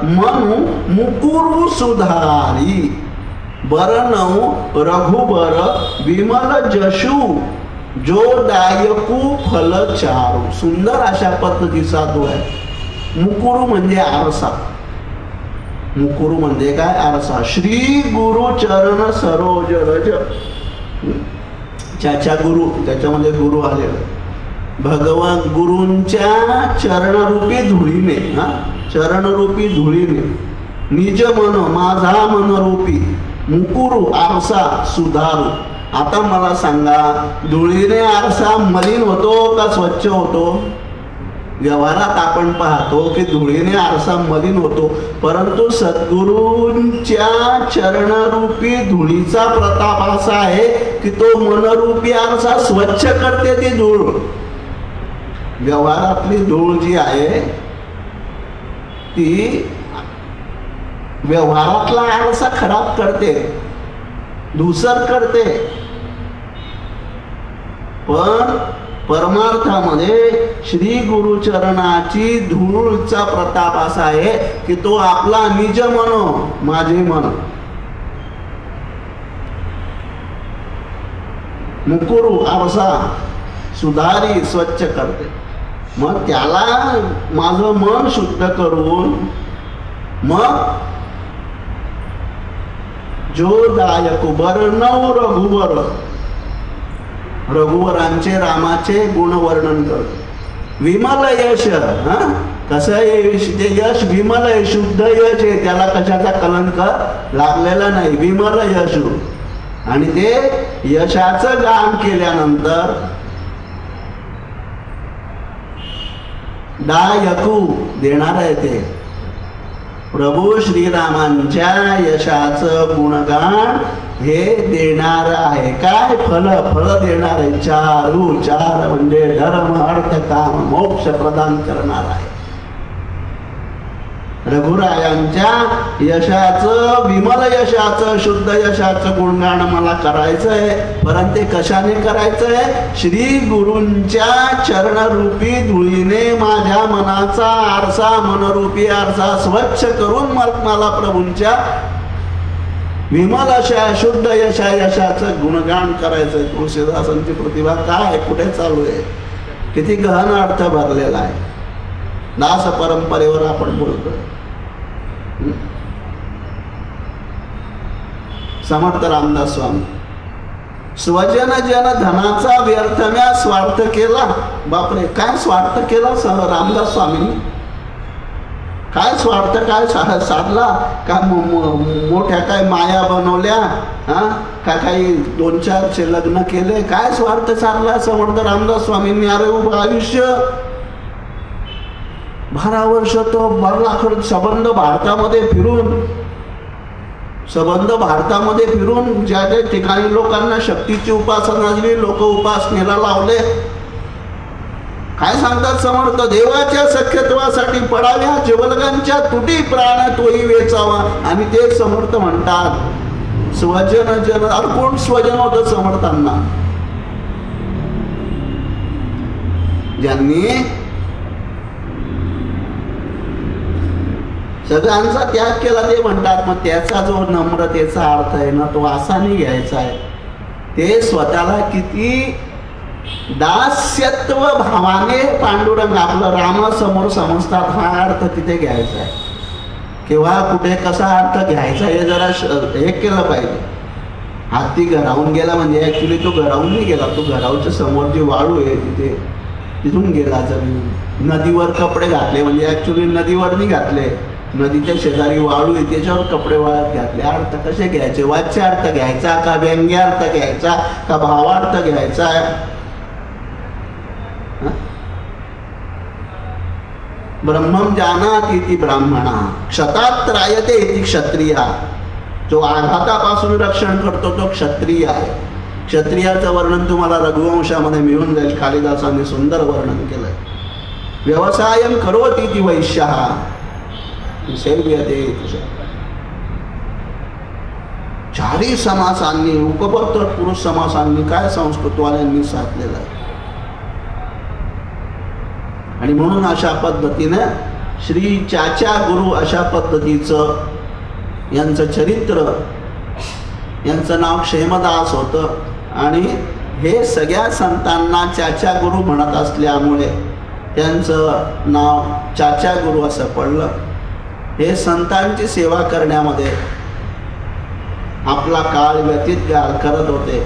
मनु मुकुरु सुधारी, बरनऊ रघुबर विमल जशु, जो दायकू फल चारू. सुंदर अशा पद्धतीचा तो आहे. मुकुरु म्हणजे आरसा. मुकुरु म्हणजे काय? आरसा. श्री गुरु चरण सरोज रज, ज्याच्या गुरु, त्याच्यामध्ये गुरु आलेला, भगवान गुरूंच्या चरणरूपी धुळीने, चरणरूपी धुळीने, निज मन, माझा मनरूपी, मुकुरु आरसा सुधारू. आता मला सांगा, धुळीने आरसा मलिन होतो का स्वच्छ होतो? व्यवहारात आपण पाहतो की धुळीने आरसा मलिन होतो, परंतु सद्गुरूंच्या चरणरूपी धुळीचा प्रताप असा आहे की तो मनरूपी आरसा स्वच्छ करते. ती धूळ, व्यवहारातली धूळ जी आहे ती व्यवहारातला आरसा खराब करते, धूसर करते. पण परमार्थामध्ये श्री गुरुचरणाची धूळचा प्रताप असा आहे की तो आपला निज मनो, माझे मन, मुकुरु आरसा सुधारी, स्वच्छ करते. मग त्याला माझं मन शुद्ध करून मग जो दायक बरनऊ रघुवर, रघुवरांचे, रामाचे गुणवर्णन करतो. विमल यश, कसं आहे यश? विमल आहे, शुद्ध यश आहे, त्याला कशाचा कलंक लागलेला नाही. विमल यश. आणि ते यशाचं गान केल्यानंतर दायकू देणार आहे ते. प्रभू श्रीरामांच्या यशाचं गुणगान हे देणार आहे. काय फल देणार आहे. चार म्हणजे धर्म अर्थ काम मोक्ष प्रदान करणार आहे. रघुरायांच्या यशाचं, विमल यशाचं, शुद्ध यशाचं गुणगान मला करायचंय. परंतु ते कशाने करायचंय. श्री गुरूंच्या चरणरूपी धुळीने माझ्या मनाचा आरसा, मनरूपी आरसा स्वच्छ करून मला प्रभूंच्या विमल अशा शुद्ध यशाचं गुणगान करायचंय. तुळशीदासांची प्रतिभा काय, कुठे चालू आहे, किती गहन अर्थ भरलेला आहे. दास परंपरेवर आपण बोलतोय. समर्थ रामदास स्वामी, स्वजन जन धनाचा व्यर्थ म्या स्वार्थ केला. बापरे, काय स्वार्थ केला रामदास स्वामींनी. काय स्वार्थ, काय साधला का. मोठ्या काय माया बनवल्या, का काही 2-4 लग्न केले. काय स्वार्थ साधला समर्थ रामदास स्वामींनी. अरे उभं आयुष्य 12 वर्ष तो बरलाखड संबंध भारतामध्ये फिरून ज्या ज्या ठिकाणी लोकांना शक्तीची उपासना झाली, लोक उपासनेला लावले. काय सांगतात समर्थ. देवाच्या सख्यत्वासाठी पडाव्या जिवलगांच्या तुटी प्राण तोही वेचावा. आणि ते समर्थ म्हणतात स्वजन जन. अरे कोण स्वजन होतं समर्थांना. ज्यांनी सगळ्यांचा त्याग केला ते म्हणतात. मग त्याचा जो नम्रतेचा अर्थ आहे ना, तो असा नाही घ्यायचा आहे. ते स्वतःला किती दास्यत्व भावाने पांडुरंग आपलं रामासमोर समजतात, हा अर्थ तिथे घ्यायचा आहे. किंवा कुठे कसा अर्थ घ्यायचा हे जरा हे केलं पाहिजे. हाती घरावून गेला म्हणजे ऍक्च्युली तो घरावून नाही गेला. तो घरावच्या समोर जी वाळू आहे तिथून गेला. जमीन नदीवर कपडे घातले म्हणजे ऍक्च्युली नदीवर नाही घातले, नदीच्या शेजारी वाळू आहे त्याच्यावर कपडे वाळत घातले. अर्थ कसे घ्यायचे. वाच्य अर्थ घ्यायचा का व्यंग्यार्थ घ्यायचा का भावार्थ घ्यायचा. ब्रह्मम जानाति इति ब्राह्मणा क्षतात त्रायते इति क्षत्रिया. जो आघातापासून रक्षण करतो तो क्षत्रिय आहे. क्षत्रियाचं वर्णन तुम्हाला रघुवंशामध्ये मिळून जाईल. कालिदासांनी सुंदर वर्णन केलंय. व्यवसायम करोति इति वैश्यः सेव्यते. चारी समासांनी उपपत्तर पुरुष समासांनी काय संस्कृतवाल्यांनी साधलेलं आहे. आणि म्हणून अशा पद्धतीने श्री चाचा गुरु अशा पद्धतीचं यांचं चरित्र, यांचं नाव क्षेमदास होतं. आणि हे सगळ्या संतांना चाचा गुरु म्हणत असल्यामुळे त्यांचं नाव चाचा गुरु असं पडलं. हे संतांची सेवा करण्यामध्ये आपला काळ व्यतीत करत होते.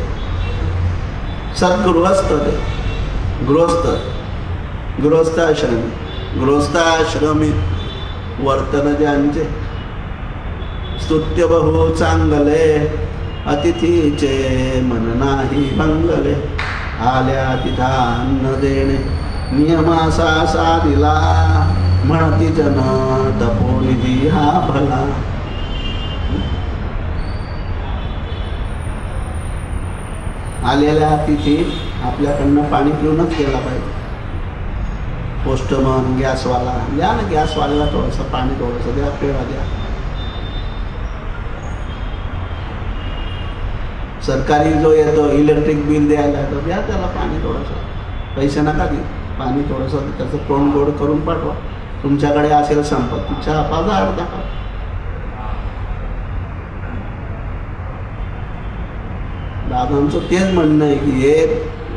सद्गृहस्थ ते गृहस्थाश्रमी वर्तन ज्यांचे. स्तुत्य बहु चांगले अतिथीचे मन नाही भंगले. आल्या तिथा अन्न देणे नियमासा साधिला. म्हणती जन तपोनिधी हा भला. आलेल्या अतिथी आपल्याकडनं पाणी पिऊनच गेला पाहिजे. पोस्टमन, गॅसवाला, द्या ना गॅसवाल्याला थोडंसं पाणी, थोडंसं द्या, पेढा द्या. सरकारी जो येतो इलेक्ट्रिक बिल द्यायला तर द्या त्याला पाणी थोडंसं. पैसे नका देऊ, पाणी थोडंसं त्याचं तोंड गोड करून पाठवा. तुमच्याकडे असेल संपत्ती, चहा पाजा अर्धा कप. दादांचं तेच म्हणणं आहे की हे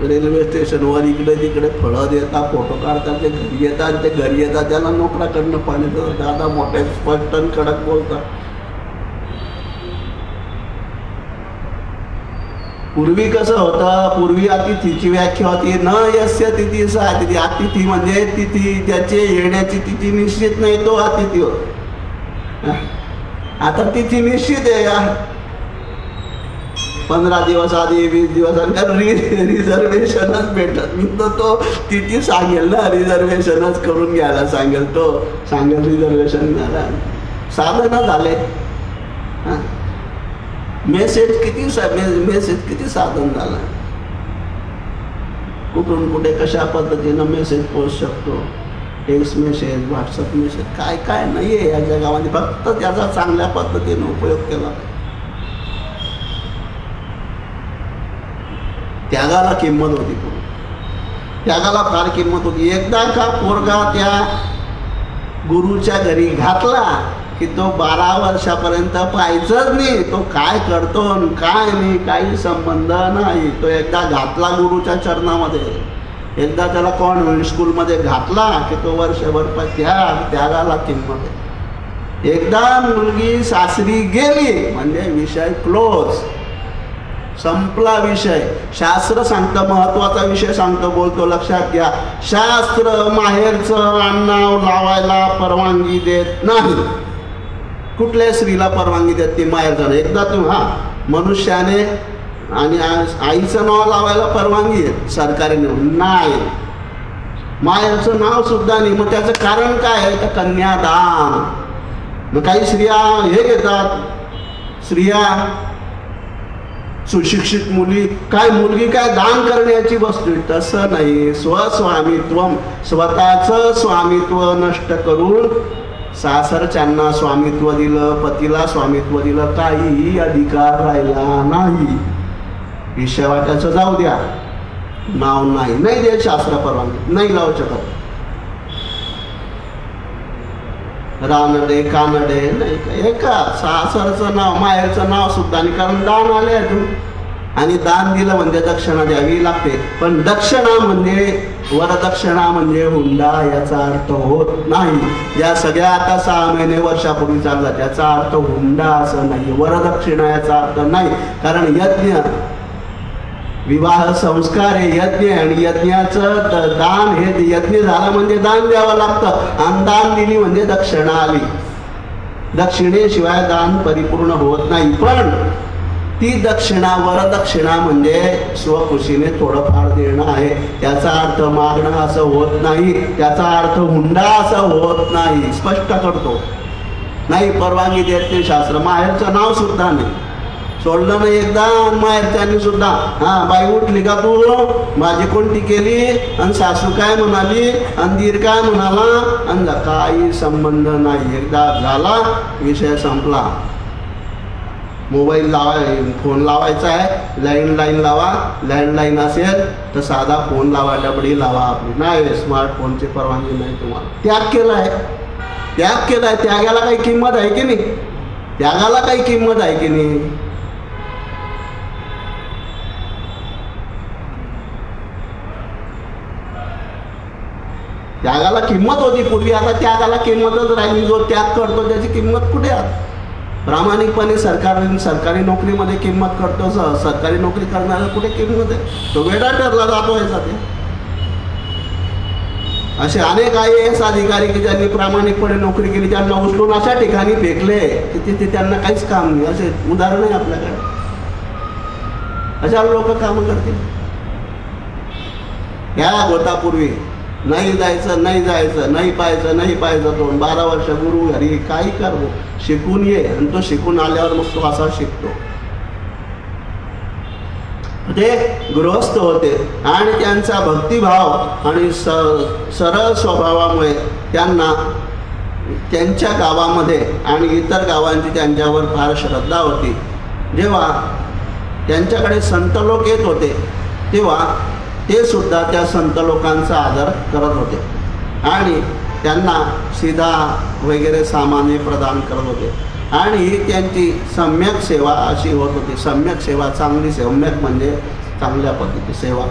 रेल्वे स्टेशनवर इकडे तिकडे फळं देतात, फोटो काढतात, ते घरी येतात, ते घरी येतात त्याला नोकराकडनं पाणी देतात. दादा मोठे स्पष्ट कडक बोलतात. पूर्वी कसं होतं, पूर्वी अतिथीची व्याख्या होती न यस्य तिथी सा अतिथी. अतिथी म्हणजे तिथी, त्याचे येण्याची तिथी निश्चित नाही तो अतिथी होतो. आता तिथी निश्चित आहे. 15 दिवस आधी, 20 दिवस आधी रिझर्वेशनच भेटत. मी तर तो तिथी सांगेल ना, रिझर्वेशनच करून घ्यायला सांगेल. तो सांगेल रिझर्वेशन घ्यायला. साधनं झाले. मेसेज किती साधन झालं. कुठून कुठे कशा पद्धतीनं मेसेज पोहोचू शकतो. टेक्स्ट मेसेज, व्हॉट्सअप मेसेज, काय काय नाही आहे या जगामध्ये. फक्त त्याचा चांगल्या पद्धतीने उपयोग केला. त्यागाला किंमत होती. त्यागाला फार किंमत होती. एकदा का पोरगा त्या गुरुच्या घरी घातला की तो 12 वर्षापर्यंत पाहायचंच नाही. तो काय करतो काय नाही काही संबंध नाही. तो एकदा घातला गुरुच्या चरणामध्ये, एकदा त्याला कॉन्व्हेंट स्कूलमध्ये घातला की तो वर्षभर त्यागाला किंमत आहे. एकदा मुलगी सासरी गेली म्हणजे विषय क्लोज, संपला विषय. शास्त्र सांगतं, महत्वाचा विषय सांगतो, बोलतो, लक्षात घ्या. शास्त्र माहेरचं आडनाव लावायला परवानगी देत नाही. कुठल्या स्त्रीला परवानगी देत ती माहेरचं? एकदा तू मनुष्याने आणि आईचं नाव लावायला परवानगी आहे सरकारी नाही, माहेरचं नाव सुद्धा नाही. मग त्याचं कारण काय आहे? तर कन्यादान. मग काही स्त्रिया हे घेतात, स्त्रिया सुशिक्षित मुली मुलगी काय दान करण्याची वस्तू. तसं नाही. स्वस्वामित्व, स्वतःचं स्वामित्व नष्ट करून सासरच्यांना स्वामित्व दिलं, पतीला स्वामित्व दिलं, काहीही अधिकार राहिला नाही. विषय वाटायचं जाऊ द्या, नाव नाही देत शास्त्र परवानगी, नाही लावू शकत. रानडे कानडे नाही एका सासरचं नाव माहेरचं नाव सुद्धा नाही. कारण दान आले तू आणि दान दिलं म्हणजे दक्षिणा द्यावी लागते. पण दक्षिणा म्हणजे वरदक्षिणा म्हणजे हुंडा याचा अर्थ होत नाही. या सगळ्या आता 6 महिने वर्षापूर्वी चालला त्याचा अर्थ हुंडा असं नाही, वरदक्षिणा याचा अर्थ नाही. कारण यज्ञ विवाह संस्कार हे यज्ञ आणि यज्ञाचं दान हे यज्ञ झालं म्हणजे दान द्यावं लागतं. आणि दान दिली म्हणजे दक्षिणा आली. दक्षिणेशिवाय दान परिपूर्ण होत नाही. पण ती दक्षिणा वरदक्षिणा म्हणजे स्वखुशीने थोडंफार देणं आहे. त्याचा अर्थ मागणं असं होत नाही, त्याचा अर्थ हुंडा असं होत नाही. स्पष्ट करतो, नाही परवानगी देत नाही शास्त्र. माहेरचं नाव सुद्धा नाही सोडलं नाही एकदा. माहेरच्यांनी सुद्धा बाई उठली का तू, माझी कोणती केली, आणि सासू काय म्हणाली, आणि दीर काय म्हणाला, आणि काही संबंध नाही. एकदा झाला विषय संपला. मोबाईल फोन लावायचा आहे, लँडलाईन लावा. लँडलाईन असेल तर साधा फोन लावा, डबडी लावा. आपली नाही, स्मार्टफोनची परवानगी नाही तुम्हाला. त्याग केलाय. त्यागाला काही किंमत आहे की नाही? त्यागाला काही किंमत आहे की नाही? त्यागाला किंमत होती पूर्वी, आता त्यागाला किंमतच राहिली. जो त्याग करतो त्याची किंमत कुठे आहे? प्रामाणिकपणे सरकारी नोकरीमध्ये किंमत करतो, सरकारी नोकरी करणारा कुठे किंमत आहे? तो वेडा ठरला जातो याचा. ते असे अनेक IAS अधिकारी की ज्यांनी प्रामाणिकपणे नोकरी केली, त्यांना उचलून अशा ठिकाणी फेकले की तिथे त्यांना काहीच काम नाही. असे उदाहरण आहे आपल्याकडे. अशा लोक कामं करतील. या गोतापूर्वी नाही जायचं, नाही पाहायचं. 12 वर्ष गुरु घरी काही करतो, शिकून ये. आणि तो शिकून आल्यावर मग तो असा शिकतो. ते गृहस्थ होते आणि त्यांचा भक्तिभाव आणि सरळ स्वभावामुळे त्यांना त्यांच्या गावामध्ये आणि इतर गावांची त्यांच्यावर फार श्रद्धा होती. जेव्हा त्यांच्याकडे संत लोक येत होते तेव्हा ते सुद्धा त्या संत लोकांचा आदर करत होते आणि त्यांना सीधा वगैरे सामाने प्रदान करत होते. आणि त्यांची सम्यक सेवा अशी होत होती. सम्यक सेवा, चांगली सम्यक म्हणजे चांगल्या पद्धती सेवा.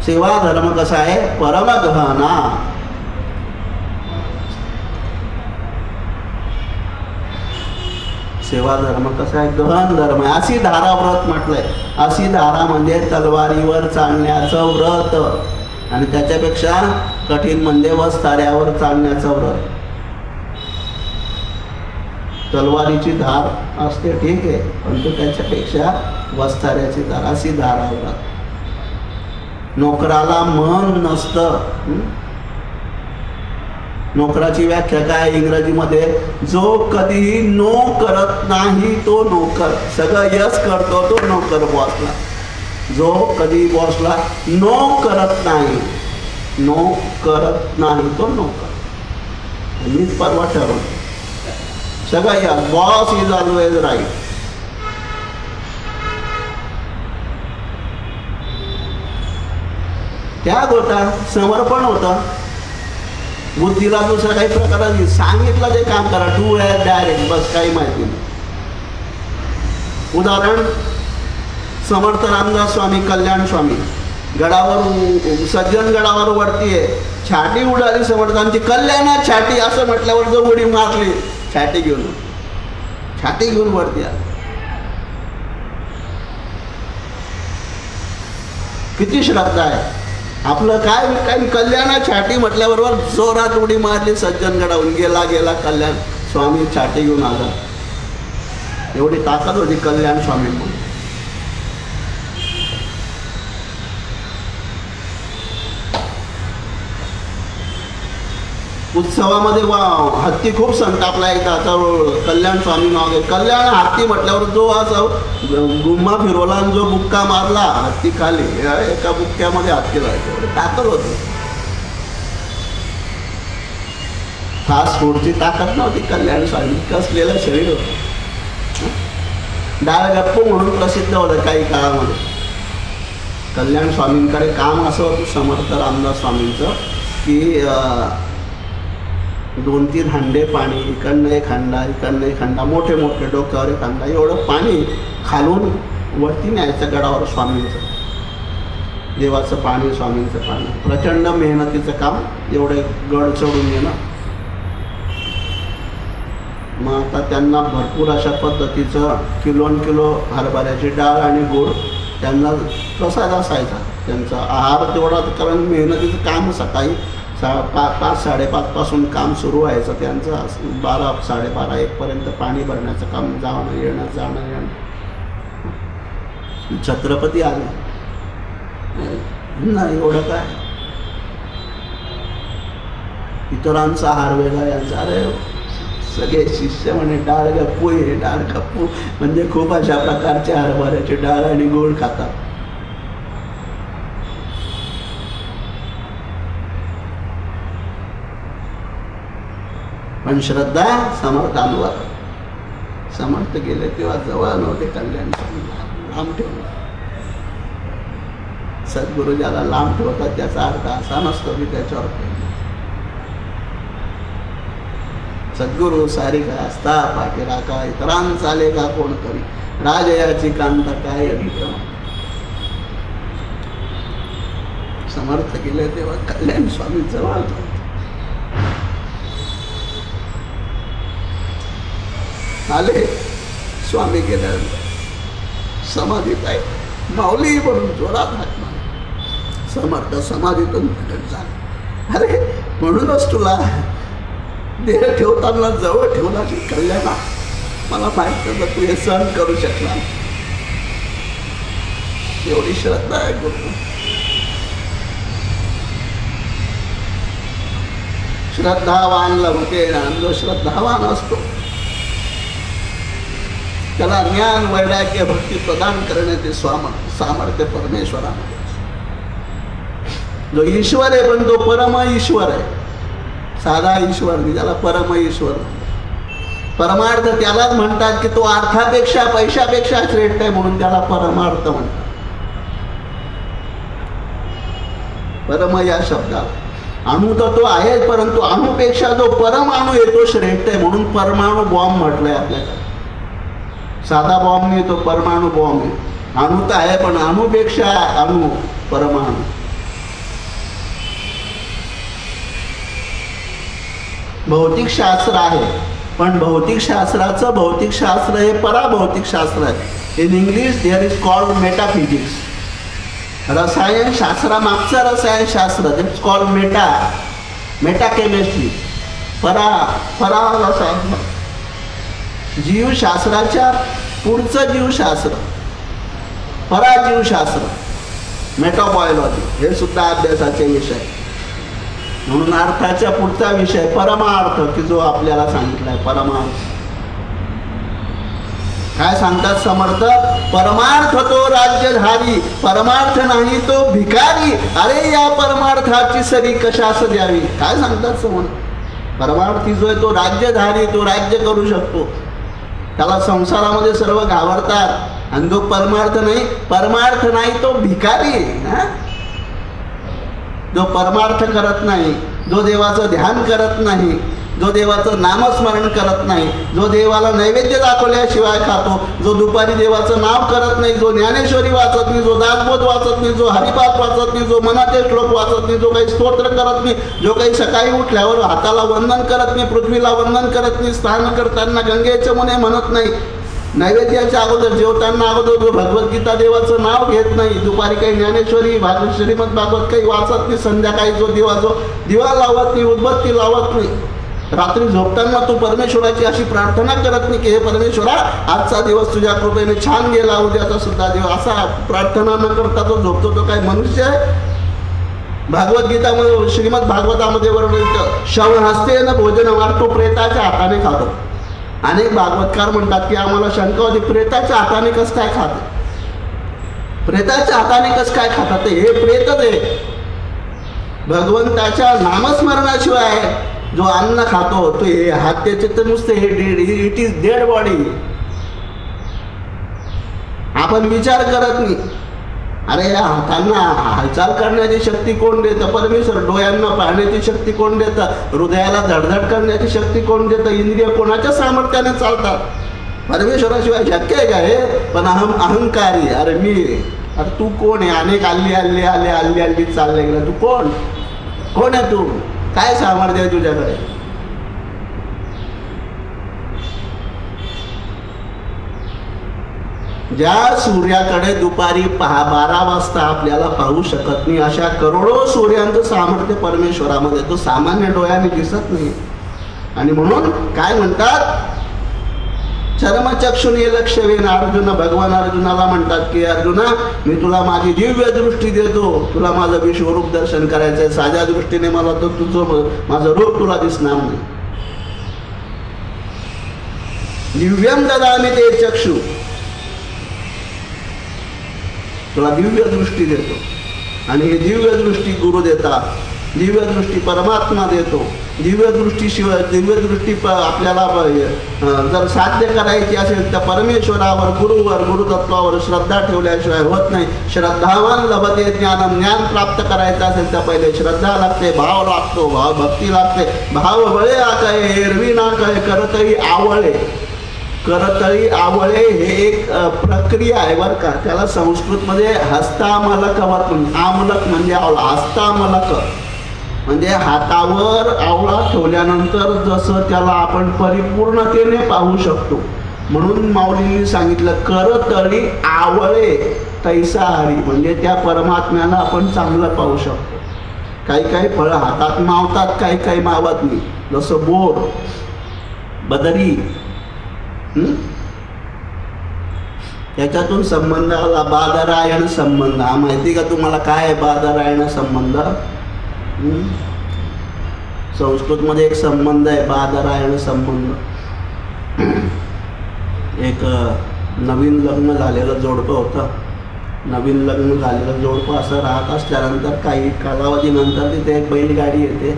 सेवा धर्म कसा आहे? परमगहना. सेवा धर्म कसा आहे? गहन धर्म आहे. अशी धारा व्रत म्हटलंय. अशी धारा म्हणजे तलवारीवर चालण्याचं व्रत, आणि त्याच्यापेक्षा कठीण म्हणजे वस्ताऱ्यावर चालण्याचं व्रत. तलवारीची धार असते ठीक आहे, परंतु त्याच्यापेक्षा वस्ताऱ्याची धार, अशी धारा व्रत. नोकराला मन नसतं, नोकराची व्याख्या काय इंग्रजीमध्ये? जो कधीही नो करत नाही तो नोकर. सगळं यस करतो तो नोकर बॉसला. जो कधी बॉसला नो करत नाही, नो करत नाही तो नोकर. मीच परवा ठरवलं सगळं yes. Boss is always right. त्याग होता, समर्पण होतं. बुद्धीला दुसरा काही प्रकारात सांगितलं ते काम करा. डू ॲज डायरेक्ट, बस काही माहिती नाही. उदाहरण समर्थ रामदास स्वामी, कल्याण स्वामी गडावर, सज्जन गडावर वरती आहे. छाटी उडाली समर्थांची, कल्याणा छाटी असं म्हटल्यावर जो उडी मारली छाटी घेऊन वरती आली. किती श्रद्धा आहे. आपलं काय काय कल्याणा छाटी म्हटल्याबरोबर जोरात उडी मारली, सज्जन गडावून गेला कल्याण स्वामी छाटी घेऊन आला. एवढी ताकद होती कल्याण स्वामींमध्ये. उत्सवामध्ये हत्ती खूप संतापला एकदा. कल्याण स्वामी मागे कल्याण हत्ती म्हटल्यावर जो असं गुम्मा फिरवला आणि जो बुक्का मारला हत्ती खाली, एका बुक्क्यामध्ये हत्ती राहायची. ताकद होती. फास्ट फूडची ताकद नव्हती. कल्याण स्वामी कसलेलं शरीर होतं. डाळगप्पू म्हणून प्रसिद्ध होतं काही काळामध्ये. कल्याण स्वामींकडे काम असं होतं समर्थ रामदास स्वामींचं की 2-3 हांडे पाणी, इकडनं एक हांडा, इकडनं एक हांडा, मोठे मोठे डोक्यावर एक हांडा, एवढं पाणी खालून वरती न्यायचं गडावर स्वामींचं. देवाचं पाणी, स्वामींचं पाणी. प्रचंड मेहनतीचं काम, एवढे गड चढून येणं. मग आता त्यांना भरपूर अशा पद्धतीचं किलो हरभऱ्याची डाळ आणि गोड त्यांना प्रसाद असायचा. त्यांचा आहार तेवढा, कारण मेहनतीचं काम सकाळी 5-5:30 पासून काम सुरू व्हायचं त्यांचं. 12-12:30 1पर्यंत पाणी भरण्याचं काम, जाणं येणं. छत्रपती आले नाही एवढं काय, इतरांचा आहार वेगळा यांचा. अरे सगळे शिष्य म्हणे डाळ गप्पू म्हणजे खूप अशा प्रकारचे हरभऱ्याची डाळ आणि गोड खातात. पण श्रद्धा समर्थांवर. समर्थ गेले तेव्हा जवळ नव्हते कल्याण स्वामीला, लांब ठेवलं. सद्गुरू ज्याला लांब ठेवतात त्याचा अर्थ असा नसतो की त्याच्यावर सद्गुरू सारिका असता पाठीराखा, इतरांचा लेखा कोण करी, राजयाची कांता काय अभिक्रम. समर्थ गेले तेव्हा कल्याण स्वामी जवळ आले. स्वामी गेल्यानंतर समाधीत आहे. माऊली म्हणून जोरात हात मारला. समर्थ समाधीतून प्रकट झाला. अरे म्हणूनच तुला देह ठेवताना जवळ ठेवला की कल्याणा, मला माहित नव्हतं तू हे सहन करू शकला. एवढी श्रद्धा आहे गुरु. श्रद्धावान लभते. जो श्रद्धावान असतो त्याला ज्ञान, वैराग्य, भक्ती प्रदान करण्याचे सामर्थ्य परमेश्वरामध्ये. जो ईश्वर आहे पण तो परम ईश्वर आहे. साधा ईश्वर नाही, त्याला परम ईश्वर. परमार्थ त्यालाच म्हणतात की तो अर्थापेक्षा पैशापेक्षा श्रेष्ठ आहे, म्हणून त्याला परमार्थ म्हणतात. परम या शब्दाला अणु तर तो आहे, परंतु अणुपेक्षा जो परमाणू आहे तो श्रेष्ठ आहे, म्हणून परमाणु बॉम्ब म्हटलंय आपल्याला. साधा बॉम्ब नाही, तो परमाणु बॉम्ब आहे. अणु तर आहे पण अणुपेक्षा अणु परमाणु. भौतिक शास्त्र आहे पण भौतिक शास्त्राचं भौतिकशास्त्र हे पराभौतिकशास्त्र आहे. In English there is called metaphysics. रसायनशास्त्रामागचं रसायनशास्त्र इट्स कॉल्ड मेटा केमिस्ट्री. परा रसायन. जीवशास्त्राच्या पुढचं जीवशास्त्र पराजीवशास्त्र, मेटाबायोलॉजी, हे सुद्धा अभ्यासाचे विषय. म्हणून अर्थाच्या पुढचा विषय परमार्थ, की जो आपल्याला सांगितलाय परमार्थ. काय सांगतात समर्थ? परमार्थ तो राज्यधारी, परमार्थ नाही तो भिकारी. अरे या परमार्थाची सरी कशास द्यावी. काय सांगतात समर्थ? परमार्थी जो आहे तो राज्यधारी, तो राज्य करू शकतो. त्याला संसारामध्ये सर्व घाबरतात. आणि जो परमार्थ नाही तो भिकारी. जो परमार्थ करत नाही, जो देवाचं ध्यान करत नाही, जो देवाचं नामस्मरण करत नाही, जो देवाला नैवेद्य दाखवल्याशिवाय खातो, जो दुपारी देवाचं नाव करत नाही, जो ज्ञानेश्वरी वाचत नाही, जो दासबोध वाचत नाही, जो हरिपाठ वाचत नाही, जो मनाचे श्लोक वाचत नाही, जो काही स्तोत्र करत नाही, जो काही सकाळी उठल्यावर हाताला वंदन करत नाही, पृथ्वीला वंदन करत नाही, स्नान करताना गंगेचं म्हणे म्हणत नाही, नैवेद्याच्या अगोदर जेवताना अगोदर जो भगवद्गीता देवाचं नाव घेत नाही, दुपारी काही ज्ञानेश्वरी श्रीमद भागवत काही वाचत नाही, संध्याकाळी जो दिवा लावत नाही, उदबत्ती लावत नाही, रात्री झोपताना तो परमेश्वराची अशी प्रार्थना करत नाही की हे परमेश्वरा आजचा दिवस तुझ्या कृपेने छान गेला, उद्याचा सुद्धा दिवस, असा प्रार्थना न करता तो झोपतो. तो काय मनुष्य आहे? भागवद्गीतामध्ये श्रीमद भागवतामध्ये वर्णित शवहस्तेन भोजन वाटतो, प्रेताच्या हाताने खातो. अनेक भागवतकार म्हणतात की आम्हाला शंका होती, प्रेताच्या हाताने कसं काय खात? प्रेताच्या हाताने कसं काय खातात? हे प्रेतच आहे. भगवंताच्या नामस्मरणाशिवाय जो अन्न खातो तो हे हात त्याचे तर नुसते हे इट इज डेड बॉडी. आपण विचार करत नाही. अरे या हातांना हालचाल करण्याची शक्ती कोण देतं? परमेश्वर. डोळ्यांना पाहण्याची शक्ती कोण देतं? हृदयाला धडधड करण्याची शक्ती कोण देतं? इंद्रिय कोणाच्या सामर्थ्याने चालतात? परमेश्वराशिवाय शक्य आहे का हे? पण अहंकारी. अरे तू कोण आहे? अनेक आल्ली चालले गेला. तू कोण आहे? तू काय सामर्थ्य आहे तुझ्याकडे? ज्या सूर्याकडे दुपारी 12 वाजता आपल्याला पाहू शकत नाही, अशा करोडो सूर्यांचं सामर्थ्य परमेश्वरामध्ये, तो सामान्य डोळ्याने दिसत नाही. आणि म्हणून काय म्हणतात, चर्मचक्षुने लक्षवेन अर्जुन. भगवान अर्जुनाला म्हणतात की अर्जुना, मी तुला माझी दिव्य दृष्टी देतो, तुला माझं विश्वरूप दर्शन करायचंय. साध्या दृष्टीने मला तर तुझं माझं रूप तुला दिसणार नाही. दिव्यम ददामि ते चक्षु, तुला दिव्य दृष्टी देतो. आणि ही दिव्य दृष्टी गुरु देतात, दिव्य दृष्टी परमात्मा देतो. दिव्य दृष्टी आपल्याला जर साध्य करायची असेल तर परमेश्वरावर, गुरुवर, गुरुतत्वावर श्रद्धा ठेवल्याशिवाय होत नाही. श्रद्धावान लभते ज्ञानम. ज्ञान प्राप्त करायचं असेल तर पहिले श्रद्धा लागते, भाव लागतो, भाव भक्ती लागते. भाव बळे आकळे, एरवी ना कळे, करतळी आवळे. करतळी आवळे हे एक प्रक्रिया आहे बरं का. त्याला संस्कृतमध्ये हस्तामलक. आमलक म्हणजे आवळा. हस्तामलक म्हणजे हातावर आवळा ठेवल्यानंतर जसं त्याला आपण परिपूर्णतेने पाहू शकतो. म्हणून माऊलींनी सांगितलं करतळी आवळे तैसा हरी. म्हणजे त्या परमात्म्याला आपण चांगलं पाहू शकतो. काही फळं हातात मावतात, काही मावत नाही. जसं बोर, बदरी, याच्यातून संबंध आला बादरायण संबंध. हा माहिती का तुम्हाला काय आहे बादरायण संबंध? संस्कृतमध्ये एक संबंध आहे बादरायण संबंध. एक नवीन लग्न झालेलं जोडपं होतं. नवीन लग्न झालेलं जोडपं असं राहत असल्यानंतर काही कालावधीनंतर तिथे एक बैलगाडी येते.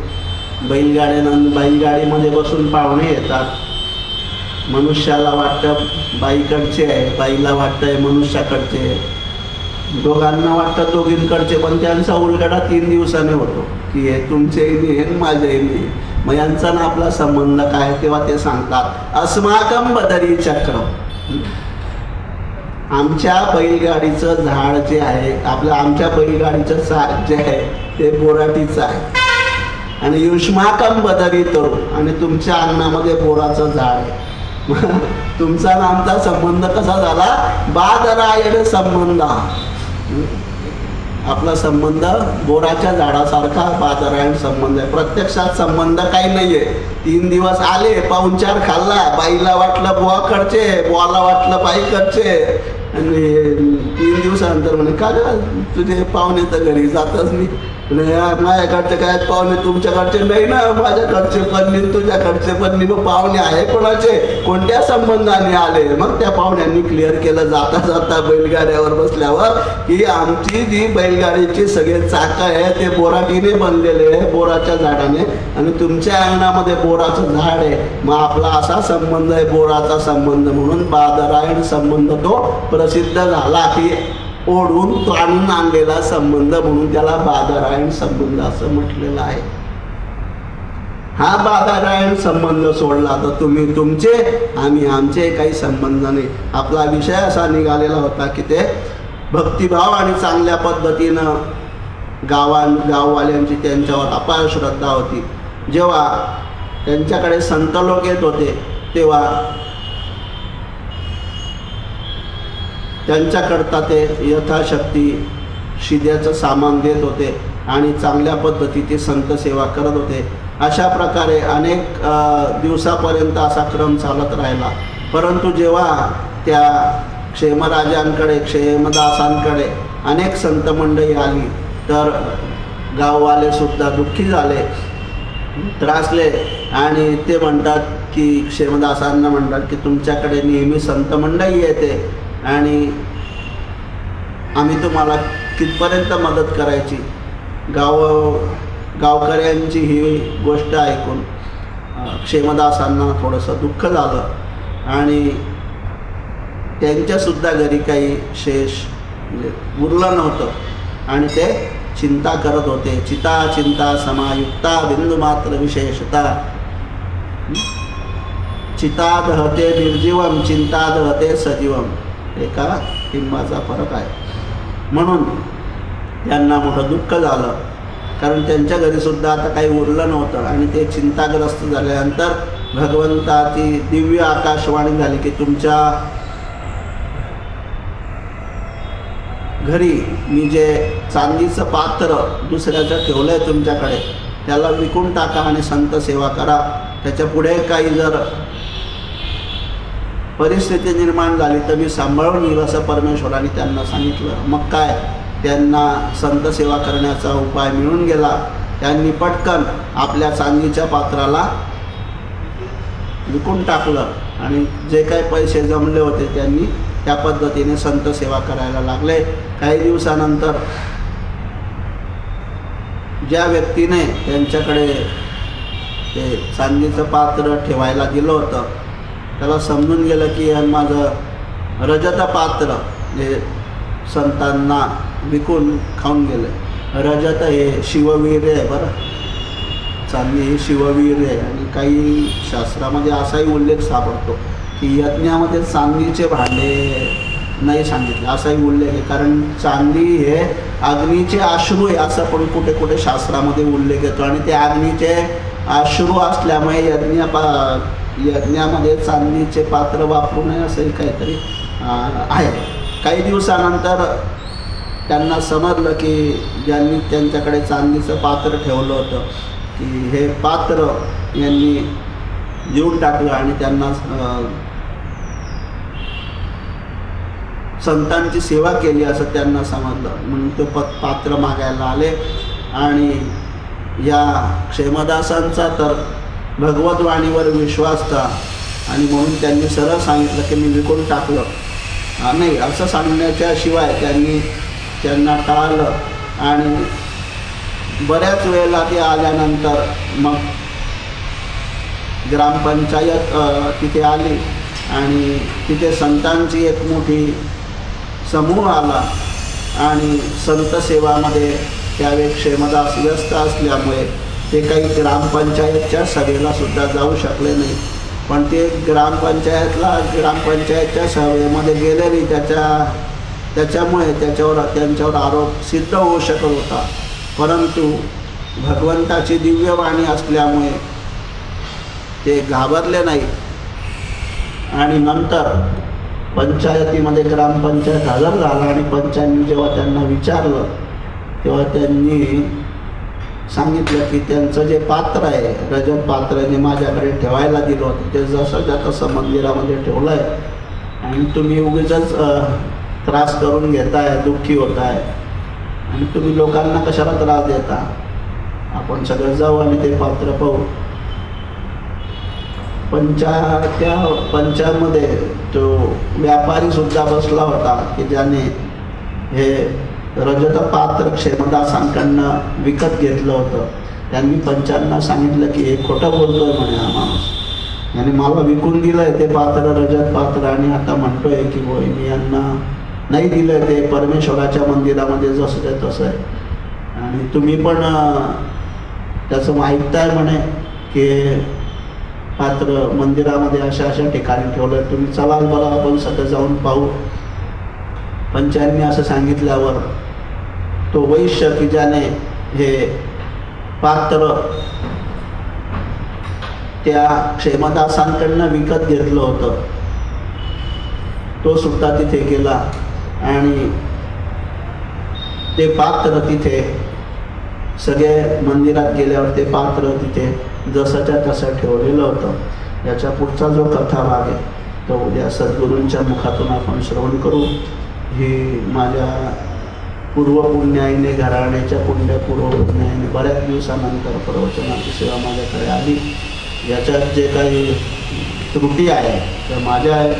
बैलगाडीमध्ये बसून पाहुणे येतात. मनुष्याला वाटतं बाईकडचे आहे, बाईला वाटतंय मनुष्याकडचे, दोघांना वाटतं दोघींकडचे. पण त्यांचा उलगडा 3 दिवसाने होतो की हे तुमचेही नाही हे माझेही नाही. मग यांचा ना आपला संबंध काय? तेव्हा ते सांगतात अस्माकम बदरी चक्र. आमच्या बैलगाडीचं झाड जे आहे, आमच्या बैलगाडीचं चाक जे आहे ते बोराटीचं आहे. आणि युष्माकम बदरी तरू. आणि तुमच्या अंगणामध्ये बोराचं झाड आहे. तुमचा आणि आमचा संबंध कसा झाला? बादरायण संबंध. आपला संबंध बोराच्या झाडासारखा बादरायण संबंध आहे. प्रत्यक्षात संबंध काही नाहीये. 3 दिवस आले, पाहुणचार खाल्ला, बाईला वाटलं बुवाकडचे, बुवाला वाटलं बाईकडचे. आणि 3 दिवसानंतर म्हणे का ग तुझे पाहुणे तर घरी जातच नाही. माझ्याकडचे काय पाहुणे तुमच्याकडचे नाही ना, माझ्याकडचे पन्नी तुझ्याकडचे पन्नी, मग पाहुणे आहे कोणाचे, कोणत्या संबंधाने आले. मग त्या पाहुण्यांनी क्लिअर केलं जाता जाता बैलगाड्यावर बसल्यावर की आमची जी बैलगाडीची सगळे चाकं आहे ते बोराटीने बनलेले आहे, बोराच्या झाडाने, आणि तुमच्या अंगणामध्ये बोराचं झाड आहे. मग आपला असा संबंध आहे, बोराचा संबंध, म्हणून बादरायण संबंध तो प्रसिद्ध झाला की ओढून ताणून आणलेला संबंध, म्हणून त्याला बादरायण संबंध असं म्हटलेलं आहे. हा बादरायण संबंध सोडला तर तुम्ही तुमचे, आम्ही आमचे काही संबंध नाही. आपला विषय असा निघालेला होता की ते भक्तिभाव आणि चांगल्या पद्धतीनं गाववाल्यांची त्यांच्यावर अपार श्रद्धा होती. जेव्हा त्यांच्याकडे संत लोक येत होते तेव्हा त्यांच्याकरता ते यथाशक्ती शिद्याचं सामान देत होते आणि चांगल्या पद्धतीची संत सेवा करत होते. अशा प्रकारे अनेक दिवसापर्यंत असा क्रम चालत राहिला. परंतु जेव्हा त्या क्षेमराजांकडे, क्षेमदासांकडे अनेक संत मंडळी आली तर गाववाले सुद्धा दुःखी झाले, त्रासले, आणि ते म्हणतात की क्षेमदासांना म्हणतात की तुमच्याकडे नेहमी संत मंडळी येते आणि आम्ही तुम्हाला कितपर्यंत मदत करायची. गावकऱ्यांची ही गोष्ट ऐकून क्षेमदासांना थोडंसं दुःख झालं आणि त्यांच्यासुद्धा घरी काही शेष म्हणजे उरलं नव्हतं आणि ते चिंता करत होते. चिता चिंता समायुक्ता बिंदुमात्र विशेषता. चिता दहते निर्जीवम, चिंता दहते सजीवम, एका टिंबाचा फरक आहे. म्हणून त्यांना मोठं दुःख झालं, कारण त्यांच्या घरी सुद्धा आता काही उरलं नव्हतं आणि ते चिंताग्रस्त झाल्यानंतर भगवंताची दिव्य आकाशवाणी झाली की तुमच्या घरी मी जे चांदीचं पात्र दुसऱ्याचं ठेवलं आहे तुमच्याकडे, त्याला विकून टाका आणि संत सेवा करा. त्याच्या पुढे काही जर परिस्थिती निर्माण झाली तर मी सांभाळून येईल असं परमेश्वराने त्यांना सांगितलं. मग काय, त्यांना संत सेवा करण्याचा उपाय मिळून गेला. त्यांनी पटकन आपल्या चांदीच्या पात्राला विकून टाकलं आणि जे काही पैसे जमले होते त्यांनी त्या पद्धतीने संत सेवा करायला लागले. काही दिवसानंतर ज्या व्यक्तीने त्यांच्याकडे ते चांदीचं पात्र ठेवायला दिलं होतं त्याला समजून गेलं की माझं रजत पात्र जे संतांना विकून खाऊन गेलं. रजत हे शिववीर्य आहे बरं, चांदी ही शिववीर्य आहे. आणि काही शास्त्रामध्ये असाही उल्लेख सापडतो की यज्ञामध्ये चांदीचे भांडे नाही सांगितले, असाही उल्लेख आहे. कारण चांदी हे अग्नीचे अश्रू आहे असं पण कुठे कुठे शास्त्रामध्ये उल्लेख येतो आणि ते अग्नीचे अश्रू असल्यामुळे यज्ञामध्ये चांदीचे पात्र वापरू नये असंही काहीतरी आहे. काही दिवसानंतर त्यांना समजलं की ज्यांनी त्यांच्याकडे चांदीचं पात्र ठेवलं होतं की हे पात्र यांनी देऊन टाकलं आणि त्यांना संतांची सेवा केली असं त्यांना समजलं. म्हणून ते पात्र मागायला आले आणि या क्षेमदासांचा तर भगवतवाणीवर विश्वास था आणि म्हणून त्यांनी सरळ सांगितलं की मी विकून टाकलं. नाही असं सांगण्याच्या शिवाय त्यांना टाळलं आणि बऱ्याच वेळेला ते आल्यानंतर मग ग्रामपंचायत तिथे आली आणि तिथे संतांची एक मोठी समूह आला आणि संत सेवामध्ये त्यावेळी क्षेमदास व्यस्त असल्यामुळे ते काही ग्रामपंचायतच्या सभेला सुद्धा जाऊ शकले नाही. पण ते ग्रामपंचायतच्या सभेमध्ये गेले नाही. त्याच्यामुळे त्यांच्यावर आरोप सिद्ध होऊ शकत होता. परंतु भगवंताची दिव्यवाणी असल्यामुळे ते घाबरले नाही आणि नंतर पंचायतीमध्ये ग्रामपंचायत हजर झाला आणि पंचांनी जेव्हा त्यांना विचारलं तेव्हा त्यांनी सांगितलं की त्यांचं जे पात्र आहे, रजत पात्र जे माझ्याकडे ठेवायला दिलं होतं ते जसं तसं मंदिरामध्ये ठेवलं आहे आणि तुम्ही उगीचच त्रास करून घेताय, दुःखी होत आहे. आणि तुम्ही लोकांना कशाला त्रास देता, आपण सगळं जाऊ आणि ते पात्र पाहू. त्या पंचामध्ये तो व्यापारी सुद्धा बसला होता की ज्याने हे रजत पात्र क्षेमदासांकडनं विकत घेतलं होतं. त्यांनी पंचांना सांगितलं की हे खोटं बोलतोय म्हणे हा माणूस, याने मला विकून दिलंय ते पात्र, रजत पात्र, आणि आता म्हणतोय की होय मी यांना नाही दिलंय, ते परमेश्वराच्या मंदिरामध्ये जसं ते तसं आहे, आणि तुम्ही पण त्याचं ऐकताय म्हणे की पात्र मंदिरामध्ये अशा अशा ठिकाणी ठेवलं, तुम्ही चलाल बरं आपण सगळं जाऊन पाहू. पंचांनी असं सांगितल्यावर तो वैश्य की ज्याने हे पात्र त्या क्षेमदासांकडनं विकत घेतलं होतं तो सुद्धा तिथे गेला आणि ते पात्र तिथे सगळे मंदिरात गेल्यावर ते पात्र तिथे जसंच्या तसं ठेवलेलं होतं. याच्या पुढचा जो कथा भाग आहे तो उद्या सद्गुरूंच्या मुखातून आपण श्रवण करू. ही माझ्या पूर्वपुण्याईने, घराण्याच्या पूर्वपुण्याईने बऱ्याच दिवसानंतर प्रवचनाची सेवा माझ्याकडे आली. याच्यात जे काही त्रुटी आहे त्या माझ्या आहे,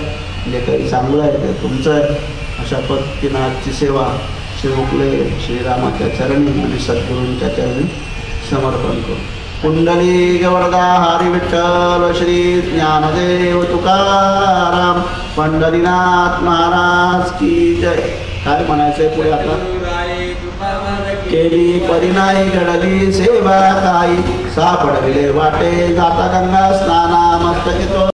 जे काही चांगलं आहे ते तुमचं आहे. अशा पद्धतीनं आजची सेवा श्री मुकले श्रीरामाच्या चरणी आणि सद्गुरूंच्या चरणी समर्पण करू. कुंडली गवरदा हरी विठ्ठल श्री ज्ञानदेव तुकाराम पंढरीनाथ महाराज की जय. काय म्हणायचंय पुढे आता? केली परिणाई घडली सेवा काही, सापडविले वाटे जाता गंगा स्नाना मस्तकी तो